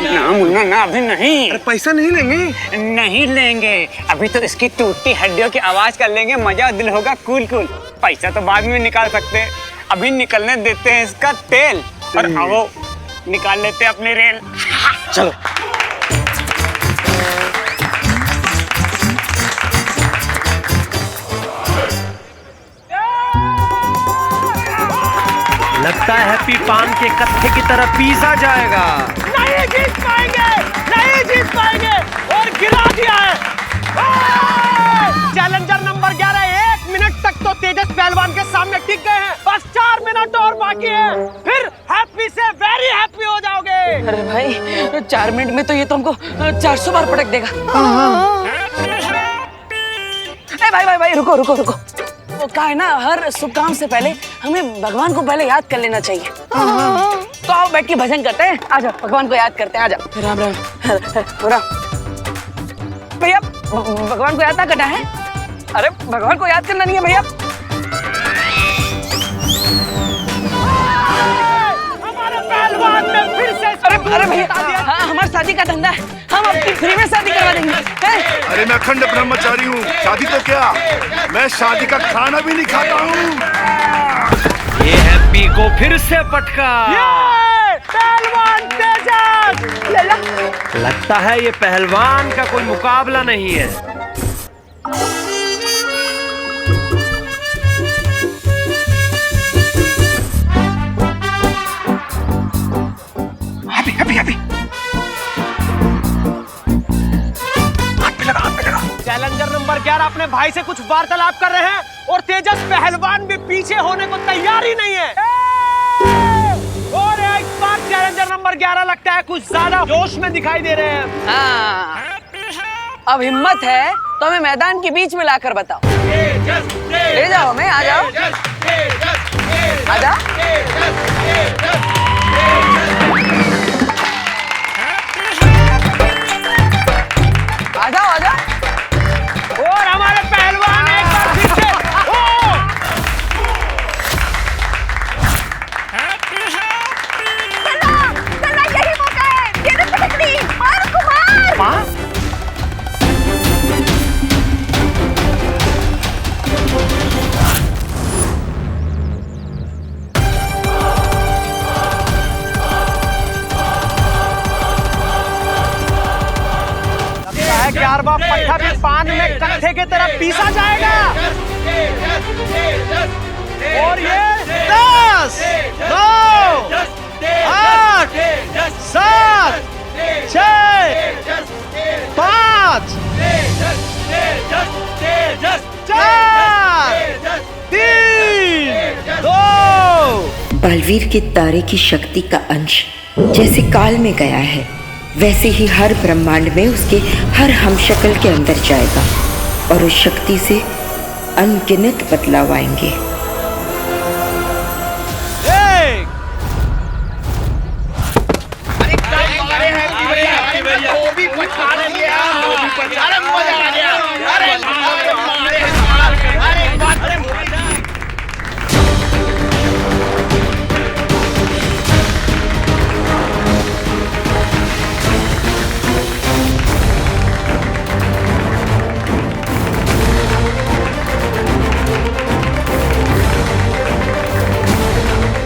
Speaker 1: ना मुन्ना ना, अभी नहीं।
Speaker 13: अरे पैसा नहीं लेंगे?
Speaker 1: नहीं लेंगे, अभी तो इसकी टूटती हड्डियों की आवाज कर लेंगे, मजा दिल होगा कूल कूल। पैसा तो बाद में निकाल सकते हैं, अभी निकलने देते हैं इसका तेल। और आओ निकाल लेते हैं अपनी रेल।
Speaker 13: चलो। लगता है हैप्पी पान के कत्थे की तरह पीसा जाएगा।
Speaker 15: नहीं जीत पाएंगे, नहीं जीत पाएंगे और गिरा दिया है।
Speaker 13: चैलेंजर नंबर 11 1 मिनट तक तो तेजस पहलवान के सामने टिक गए हैं, बस 4 मिनट और बाकी है, फिर हैप्पी से वेरी हैप्पी हो जाओगे।
Speaker 6: अरे भाई, 4 मिनट में तो ये तो हमको 400 बार पटक देगा। भाई भाई भाई, रुको रुको रुको। वो क्या है ना, हर शुभ काम से पहले हमें भगवान को पहले याद कर लेना चाहिए। तो आओ बैठ के भजन करते हैं, आ जाओ भगवान को याद करते हैं, आ जाओ। राम राम राम। भैया भगवान को याद ना करना है? अरे भगवान को याद करना नहीं है भैया।
Speaker 15: हमारे पहलवान ने फिर से
Speaker 6: अरे भैया, हाँ हमारी शादी का धंधा है, हम अपनी फ्री में शादी करवा देंगे।
Speaker 14: अरे मैं अखंड ब्रह्मचारी हूँ, शादी तो क्या, मैं शादी का खाना भी नहीं खाता हूँ।
Speaker 13: ये हैप्पी को फिर से पटका।
Speaker 15: पहलवान तेजस।
Speaker 13: लगता है ये पहलवान का कोई मुकाबला नहीं है।
Speaker 15: हैप्पी हैप्पी हैप्पी, हाथ पे लगा, हाथ पे लगा।
Speaker 13: चैलेंजर नंबर 11 अपने भाई से कुछ वार्तालाप कर रहे हैं और तेजस पहलवान भी पीछे होने को तैयार ही नहीं है। कुछ ज्यादा जोश में दिखाई दे रहे हैं।
Speaker 6: हाँ, अब हिम्मत है तो हमें मैदान के बीच में लाकर बताओ। ले जाओ हमें, आ जाओ, आ जाओ। आ जाओ, आ जाओ।
Speaker 13: और हमारे पहलवान एक बार फिर से
Speaker 5: यही मौका है, ये तो पकड़ी, मार कुमार।
Speaker 13: माँ? ग्यारहवां पट्टा भी पान में कत्थे की तरह पीसा जाएगा। और ये 10, 9, 8, 7, 6, 5, 4, 3, 2।
Speaker 3: बालवीर के तारे की शक्ति का अंश जैसे काल में गया है, वैसे ही हर ब्रह्मांड में उसके हर हमशक्ल के अंदर जाएगा और उस शक्ति से अनगिनत बदलाव आएंगे।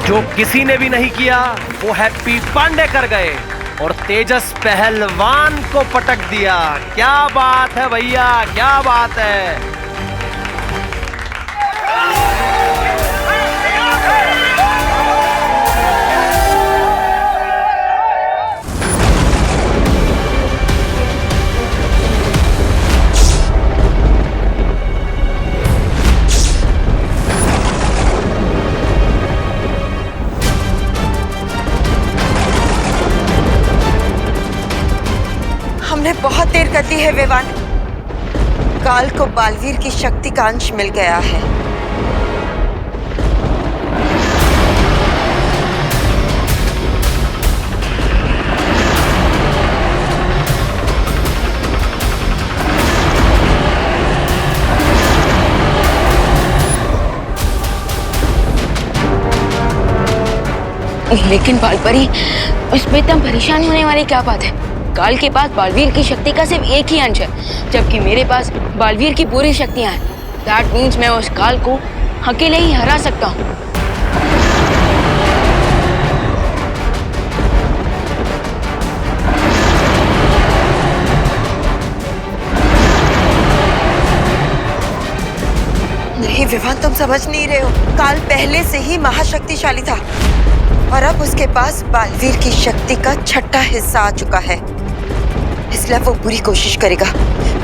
Speaker 13: जो किसी ने भी नहीं किया वो हैप्पी पांडे कर गए और तेजस पहलवान को पटक दिया। क्या बात है भैया, क्या बात है।
Speaker 3: हमने बहुत देर कर दी है विवान। काल को बालवीर की शक्ति का अंश मिल गया है।
Speaker 4: लेकिन बालपरी, इसमें इतना परेशान होने वाली क्या बात है? काल के पास बालवीर की शक्ति का सिर्फ एक ही अंश है, जबकि मेरे पास बालवीर की पूरी शक्तियां हैं। दैट मीन्स मैं उस काल को अकेले ही हरा सकता हूँ।
Speaker 3: नहीं विवान, तुम समझ नहीं रहे हो। काल पहले से ही महाशक्तिशाली था और अब उसके पास बालवीर की शक्ति का छठा हिस्सा आ चुका है। इसलिए वो पूरी कोशिश करेगा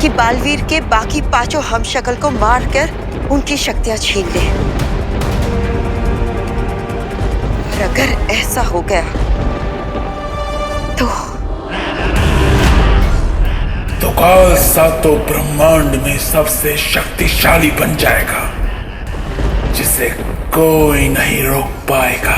Speaker 3: कि बालवीर के बाकी पांचों हमशक्ल को मारकर उनकी शक्तियां छीन ले। और अगर ऐसा हो गया
Speaker 14: तो काल सातों ब्रह्मांड में सबसे शक्तिशाली बन जाएगा, जिसे कोई नहीं रोक पाएगा।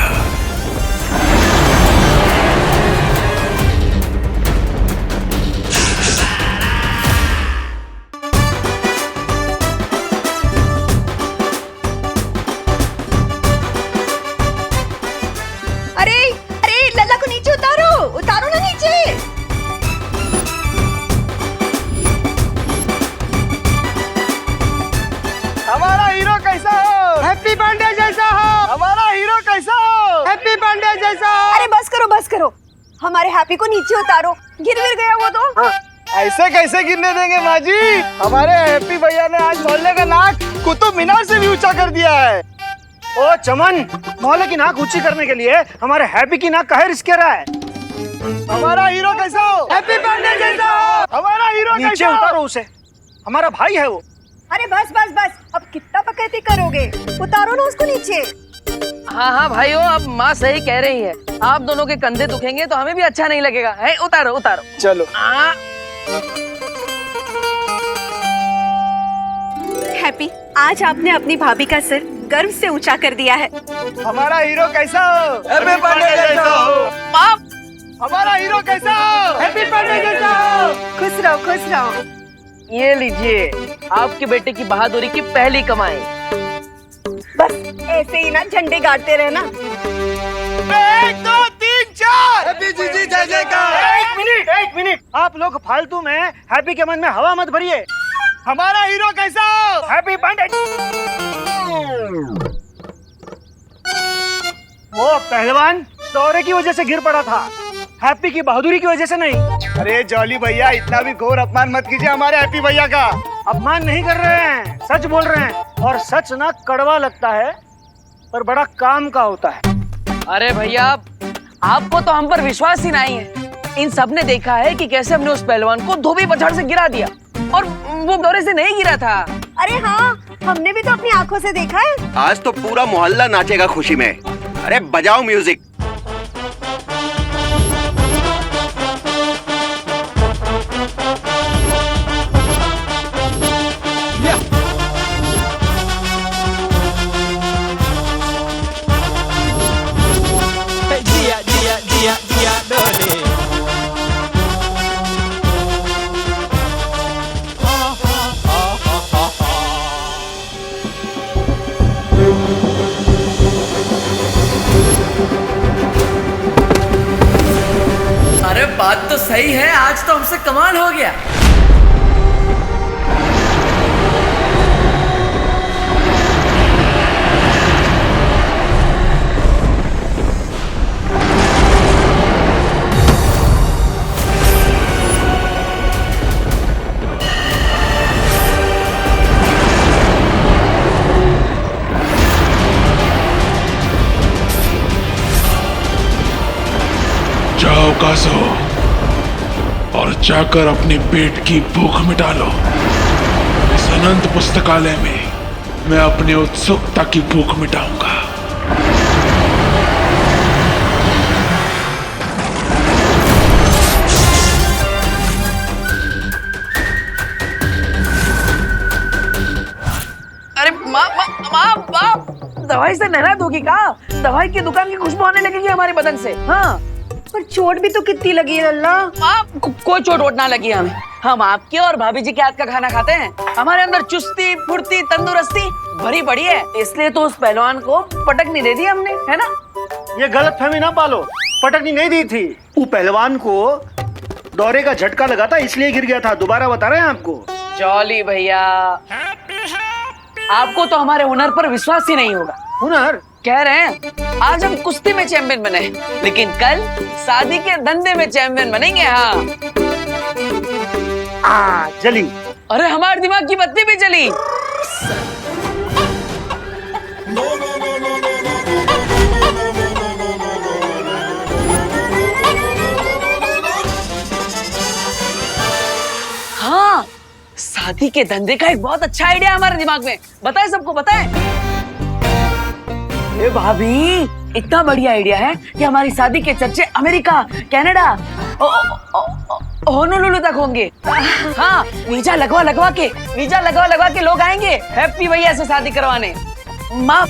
Speaker 15: हमारा हीरो कैसा हो? हैप्पी पांडे जैसा हो। हमारा हीरो कैसा हो? हैप्पी पांडे जैसा हो।
Speaker 5: अरे बस करो, बस करो। हमारे हैप्पी को नीचे उतारो, गिर गया वो तो।
Speaker 15: ऐसे कैसे गिरने देंगे माँ जी? हमारे हैप्पी भैया ने आज मोहल्ले का नाक कुतुब मीनार से भी ऊंचा कर दिया है। ओ चमन, मोहल्ले की नाक ऊंची करने के लिए हमारे हैप्पी की नाक काहे रिस्क रहा है? हमारा हीरो कैसा हो? हैप्पी पांडे जैसा हो। हमारा हीरो नीचे उतारो उसे, हमारा भाई है वो।
Speaker 5: अरे बस बस बस, अब कितना पकैती करोगे? उतारो ना उसको नीचे।
Speaker 6: हाँ हाँ भाइयों, अब माँ सही कह रही है। आप दोनों के कंधे दुखेंगे तो हमें भी अच्छा नहीं लगेगा। है, उतारो उतारो।
Speaker 15: चलो।
Speaker 5: हैप्पी, आज आपने अपनी भाभी का सिर गर्व से ऊंचा कर दिया है।
Speaker 15: हमारा हीरो कैसा हो? हैप्पी बर्थडे जैसा हो।
Speaker 6: माँ,
Speaker 15: हमारा हीरो कैसा हो? हैप्पी बर्थडे जैसा हो।
Speaker 5: खुश रहो, खुश रहो।
Speaker 6: ये लीजिए आपके बेटे की बहादुरी की पहली कमाई।
Speaker 5: बस ऐसे ही ना झंडे गाड़ते रहना।
Speaker 15: 1 2 3 4 हैप्पी जीजी जय जयकार। एक मिनट, आप लोग फालतू में हैप्पी के मन में हवा मत भरिए। हमारा हीरो कैसा हो? Happy birthday. वो पहलवान दौरे की वजह से गिर पड़ा था, हैप्पी की बहादुरी की वजह से नहीं। अरे जॉली भैया, इतना भी घोर अपमान मत कीजिए हमारे हैप्पी भैया का। अपमान नहीं कर रहे हैं, सच बोल रहे हैं। और सच ना कड़वा लगता है पर बड़ा काम का होता है।
Speaker 6: अरे भैया, आपको तो हम पर विश्वास ही नहीं है। इन सब ने देखा है कि कैसे हमने उस पहलवान को धोबी पछाड़ से गिरा दिया, और वो दौरे से नहीं गिरा था।
Speaker 5: अरे हाँ, हमने भी तो अपनी आंखों से देखा है।
Speaker 16: आज तो पूरा मोहल्ला नाचेगा खुशी में। अरे बजाओ म्यूजिक।
Speaker 6: अरे बात तो सही है, आज तो हमसे कमाल हो गया।
Speaker 14: जाओ कासो और जाकर अपने पेट की भूख मिटा लो। इस अनंत पुस्तकालय में मैं अपनी उत्सुकता की भूख मिटाऊंगा।
Speaker 6: अरे माँ, दवाई से नहला दोगी का? दवाई की दुकान की खुशबू आने लगेगी हमारे बदन से। हाँ,
Speaker 5: पर चोट भी तो कितनी लगी है लल्ला।
Speaker 6: कोई चोट वोट ना लगी हमें। हम आपके और भाभी जी के हाथ का खाना खाते हैं। हमारे अंदर चुस्ती, फुर्ती, तंदुरुस्ती भरी पड़ी है, इसलिए तो उस पहलवान को पटकनी दे दी हमने, है ना?
Speaker 15: ये गलत फहमी ना पालो, पटकनी नहीं दी थी। वो पहलवान को दौरे का झटका लगा था, इसलिए गिर गया था। दोबारा बता रहे हैं आपको।
Speaker 6: जॉली भैया, आपको तो हमारे हुनर पर विश्वास ही नहीं होगा।
Speaker 15: हुनर?
Speaker 6: कह रहे हैं आज हम कुश्ती में चैंपियन बने, लेकिन कल शादी के धंधे में चैंपियन बनेंगे। हाँ,
Speaker 15: जली।
Speaker 6: अरे हमारे दिमाग की बत्ती भी जली। हाँ, शादी के धंधे का एक बहुत अच्छा आइडिया हमारे दिमाग में। बताए सबको, बताए। भाभी, इतना बढ़िया आइडिया है कि हमारी शादी के चर्चे अमेरिका, कनाडा, होनोलुलु तक होंगे। हाँ, वीजा लगवा के लोग आएंगे हैप्पी भैया से शादी करवाने। माँ,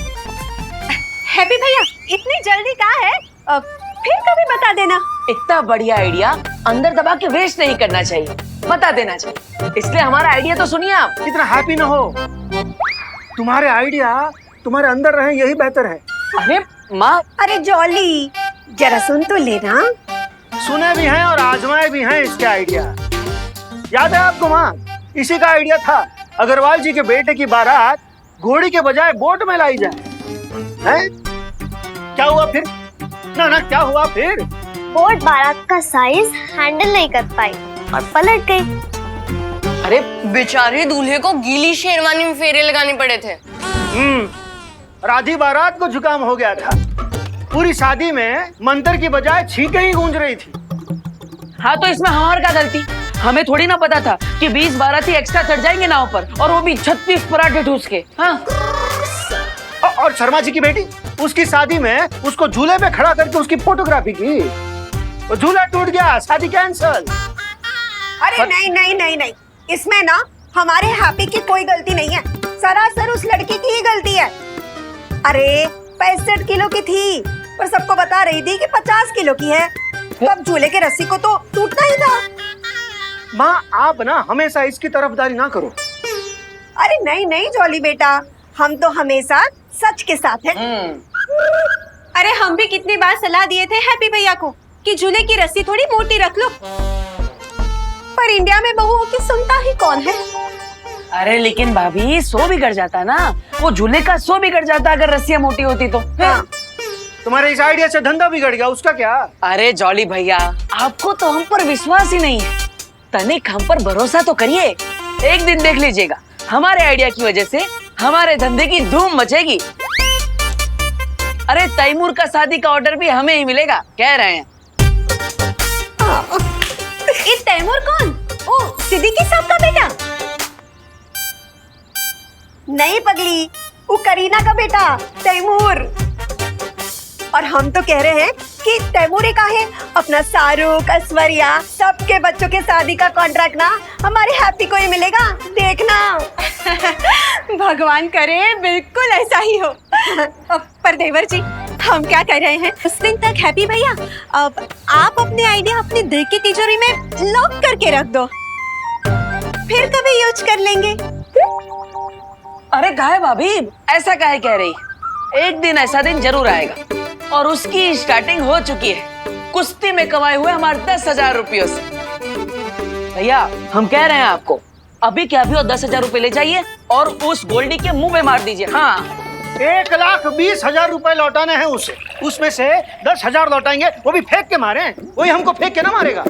Speaker 5: हैप्पी भैया, इतनी जल्दी कहाँ है? फिर कभी बता देना।
Speaker 6: इतना बढ़िया आइडिया अंदर दबा के वेस्ट नहीं करना चाहिए, बता देना चाहिए। इसलिए हमारा आइडिया तो सुनिए आप।
Speaker 15: इतना हैप्पी ना हो, तुम्हारे आइडिया तुम्हारे अंदर रहे यही बेहतर है।
Speaker 6: अरे माँ,
Speaker 5: अरे जॉली, जरा सुन तो लेना।
Speaker 15: सुने भी हैं और आजमाए भी हैं इसके आइडिया। याद है आपको माँ, इसी का आइडिया था अग्रवाल जी के बेटे की बारात घोड़ी के बजाय बोट में लाई जाए। हैं? क्या हुआ फिर? ना क्या हुआ फिर?
Speaker 17: बोट बारात का साइज हैंडल नहीं कर पाई और पलट गई।
Speaker 10: अरे बेचारे दूल्हे को गीली शेरवानी में फेरे लगाने पड़े थे।
Speaker 15: राधी बारात को जुकाम हो गया था। पूरी शादी में मंत्र की बजाय छींकें ही गूंज रही थी।
Speaker 6: हाँ, तो इसमें हमारी क्या गलती? हमें थोड़ी ना पता था कि 20 बाराती एक्स्ट्रा चढ़ जाएंगे नाव पर, और वो भी 36 पराठे ठूस के। हाँ,
Speaker 15: और शर्मा जी की बेटी उसकी शादी में उसको झूले पे खड़ा करके उसकी फोटोग्राफी की। वो झूला टूट गया, शादी कैंसल।
Speaker 18: अरे नहीं नहीं नहीं नहीं, इसमें ना हमारे हैप्पी की कोई गलती नहीं है, सरासर उस लड़की की ही गलती है। अरे 65 किलो की थी, पर सबको बता रही थी कि 50 किलो की है। तब झूले के रस्सी को तो टूटना ही था।
Speaker 15: माँ आप ना हमेशा इसकी तरफदारी ना करो।
Speaker 18: अरे नहीं नहीं जॉली बेटा, हम तो हमेशा सच के साथ हैं।
Speaker 5: अरे हम भी कितनी बार सलाह दिए थे हैप्पी भैया को कि झूले की रस्सी थोड़ी मोटी रख लो, पर इंडिया में बहुओं की सुनता ही कौन है।
Speaker 6: अरे लेकिन भाभी सो बिगड़ जाता ना, वो झूले का सो बिगड़ जाता अगर रस्सियाँ मोटी होती तो।
Speaker 15: हाँ। तुम्हारे इस आइडिया से धंधा बिगड़ गया, उसका क्या?
Speaker 6: अरे जॉली भैया, आपको तो हम पर विश्वास ही नहीं है, तनिक हम पर भरोसा तो करिए। एक दिन देख लीजिएगा, हमारे आइडिया की वजह से हमारे धंधे की धूम मचेगी। अरे तैमूर का शादी का ऑर्डर भी हमें ही मिलेगा, कह रहे हैं।
Speaker 5: ये तैमूर कौन? ओ सिद्दीकी साहब का बेटा?
Speaker 18: नहीं पगली, वो करीना का बेटा तैमूर। और हम तो कह रहे हैं कि तैमूर का है अपना शाहरुख, ऐश्वर्या, सबके बच्चों के शादी का कॉन्ट्रैक्ट ना हमारे हैप्पी को ही मिलेगा, देखना।
Speaker 5: भगवान करे बिल्कुल ऐसा ही हो। पर देवर जी, हम क्या कर रहे हैं, उस दिन तक हैप्पी भैया अब आप अपने आइडिया अपने दिल की तिजोरी में लॉक करके रख दो, फिर कभी यूज कर लेंगे।
Speaker 6: अरे काहे भाभी ऐसा काहे कह रही? एक दिन ऐसा दिन जरूर आएगा और उसकी स्टार्टिंग हो चुकी है कुश्ती में कमाए हुए हमारे 10,000 रुपयों से। भैया हम कह रहे हैं आपको, अभी क्या अभी 10,000 रुपए ले जाइए और उस गोल्डी के मुंह में मार दीजिए। हाँ
Speaker 15: 1,20,000 रुपए लौटाने हैं उसे, उसमें से 10,000 लौटाएंगे, वो भी फेंक के मारे। वही हमको फेंक के ना मारेगा।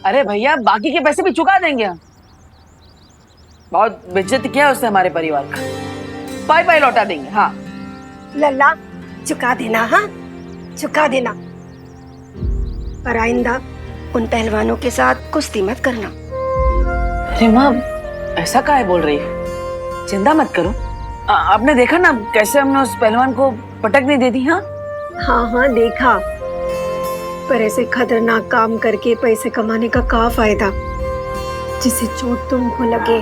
Speaker 6: अरे भैया बाकी के पैसे भी चुका देंगे हम, बहुत बेइज्जती किया उसने हमारे परिवार का, पाई पाई लौटा देंगे। हाँ
Speaker 18: लल्ला चुका देना, हाँ चुका देना, पर आइंदा उन पहलवानों के साथ कुश्ती मत करना।
Speaker 6: अरे माँ ऐसा काहे बोल रही है, चिंता मत करो। आपने देखा ना कैसे हमने उस पहलवान को पटकने दे दी। हाँ
Speaker 18: हाँ हाँ देखा, पर ऐसे खतरनाक काम करके पैसे कमाने का क्या फायदा, जिससे चोट तुमको लगे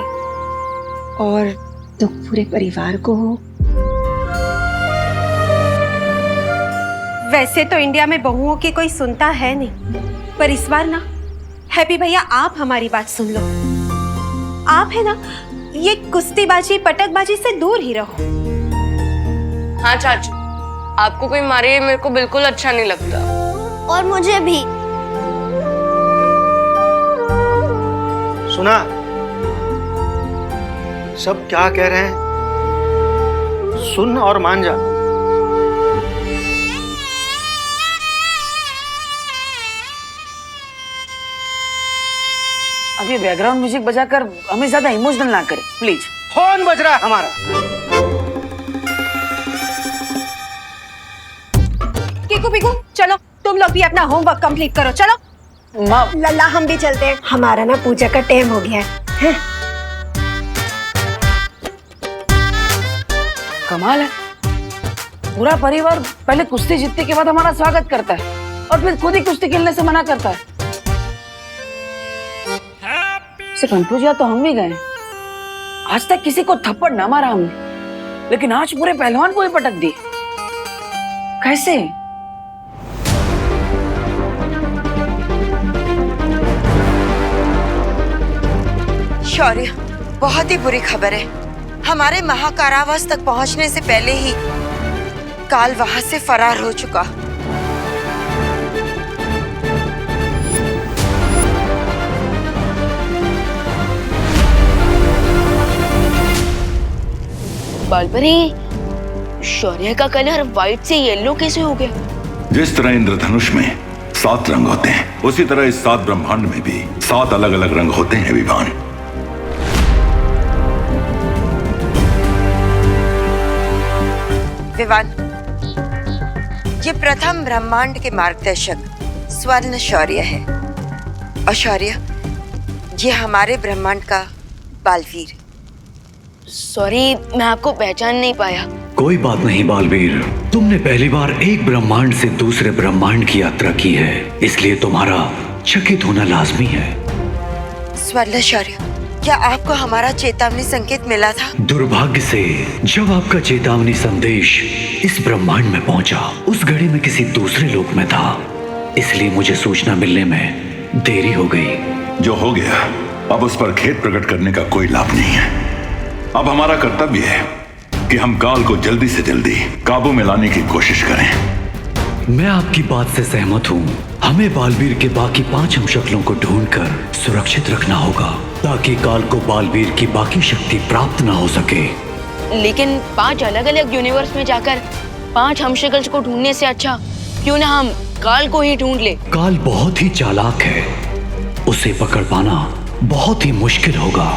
Speaker 18: और दुख पूरे परिवार को हो।
Speaker 5: वैसे तो इंडिया में बहुओं की कोई सुनता है नहीं, पर इस बार ना हैप्पी भैया आप हमारी बात सुन लो। आप है ना ये कुश्तीबाजी पटकबाजी से दूर ही रहो।
Speaker 10: हाँ चाचू, आपको कोई मारे मेरे को बिल्कुल अच्छा नहीं लगता।
Speaker 17: और मुझे भी।
Speaker 15: सुना सब क्या कह रहे हैं, सुन और मान जा।
Speaker 6: अब ये बैकग्राउंड म्यूजिक बजाकर हमें ज्यादा इमोशनल ना करें प्लीज।
Speaker 15: फोन बज रहा है हमारा।
Speaker 5: कीकू पीकू चलो, तुम लोग भी अपना होमवर्क कंप्लीट करो। चलो
Speaker 18: लल्ला हम भी चलते हैं, हमारा ना पूजा का टाइम हो गया है।
Speaker 6: कमाल है, पूरा परिवार पहले कुश्ती जीतने के बाद हमारा स्वागत करता है और फिर खुद ही कुश्ती खेलने से मना करता है। से कंफ्यूज या तो हम भी गए, आज तक किसी को थप्पड़ ना मारा हमने, लेकिन आज पूरे पहलवान को ही पटक दिए। कैसे?
Speaker 3: शौर्य, बहुत ही बुरी खबर है। हमारे महाकारावास तक पहुंचने से पहले ही काल वहां से फरार हो चुका।
Speaker 10: बालपरी, शौर्य का कलर व्हाइट से येलो कैसे हो गया?
Speaker 9: जिस तरह इंद्रधनुष में 7 रंग होते हैं, उसी तरह इस 7 ब्रह्मांड में भी 7 अलग अलग रंग होते हैं विवान।
Speaker 3: विवान, ये प्रथम ब्रह्मांड के मार्गदर्शक स्वर्ण शौर्य है, और शौर्य ये हमारे ब्रह्मांड का बालवीर।
Speaker 10: सॉरी, मैं आपको पहचान नहीं पाया।
Speaker 19: कोई बात नहीं बालवीर, तुमने पहली बार एक ब्रह्मांड से दूसरे ब्रह्मांड की यात्रा की है, इसलिए तुम्हारा चकित होना लाजमी है।
Speaker 3: स्वर्णशौर्य, क्या आपको हमारा चेतावनी संकेत मिला था?
Speaker 19: दुर्भाग्य से जब आपका चेतावनी संदेश इस ब्रह्मांड में पहुंचा, उस घड़ी में किसी दूसरे लोक में था, इसलिए मुझे सूचना मिलने में देरी हो गई।
Speaker 9: जो हो गया अब उस पर खेद प्रकट करने का कोई लाभ नहीं है। अब हमारा कर्तव्य है कि हम काल को जल्दी से जल्दी काबू में लाने की कोशिश करें।
Speaker 19: मैं आपकी बात से सहमत हूँ। हमें बालवीर के बाकी 5 हमशक्लों को ढूंढकर सुरक्षित रखना होगा, ताकि काल को बालवीर की बाकी शक्ति प्राप्त ना हो सके।
Speaker 4: लेकिन 5 अलग अलग यूनिवर्स में जाकर 5 हमशक्ल्स को ढूंढने से अच्छा क्यों ना हम काल को ही ढूंढ ले।
Speaker 19: काल बहुत ही चालाक है, उसे पकड़ पाना बहुत ही मुश्किल होगा,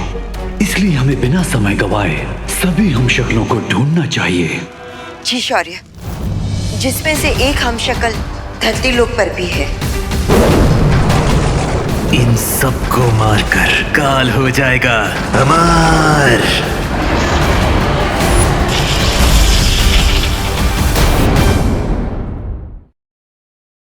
Speaker 19: इसलिए हमें बिना समय गवाए सभी हमशक्लों को ढूंढना चाहिए।
Speaker 3: जी शौर्य, जिसमें से एक हमशक्ल धरती लोक पर भी है।
Speaker 20: इन सबको मारकर काल हो जाएगा हमारा।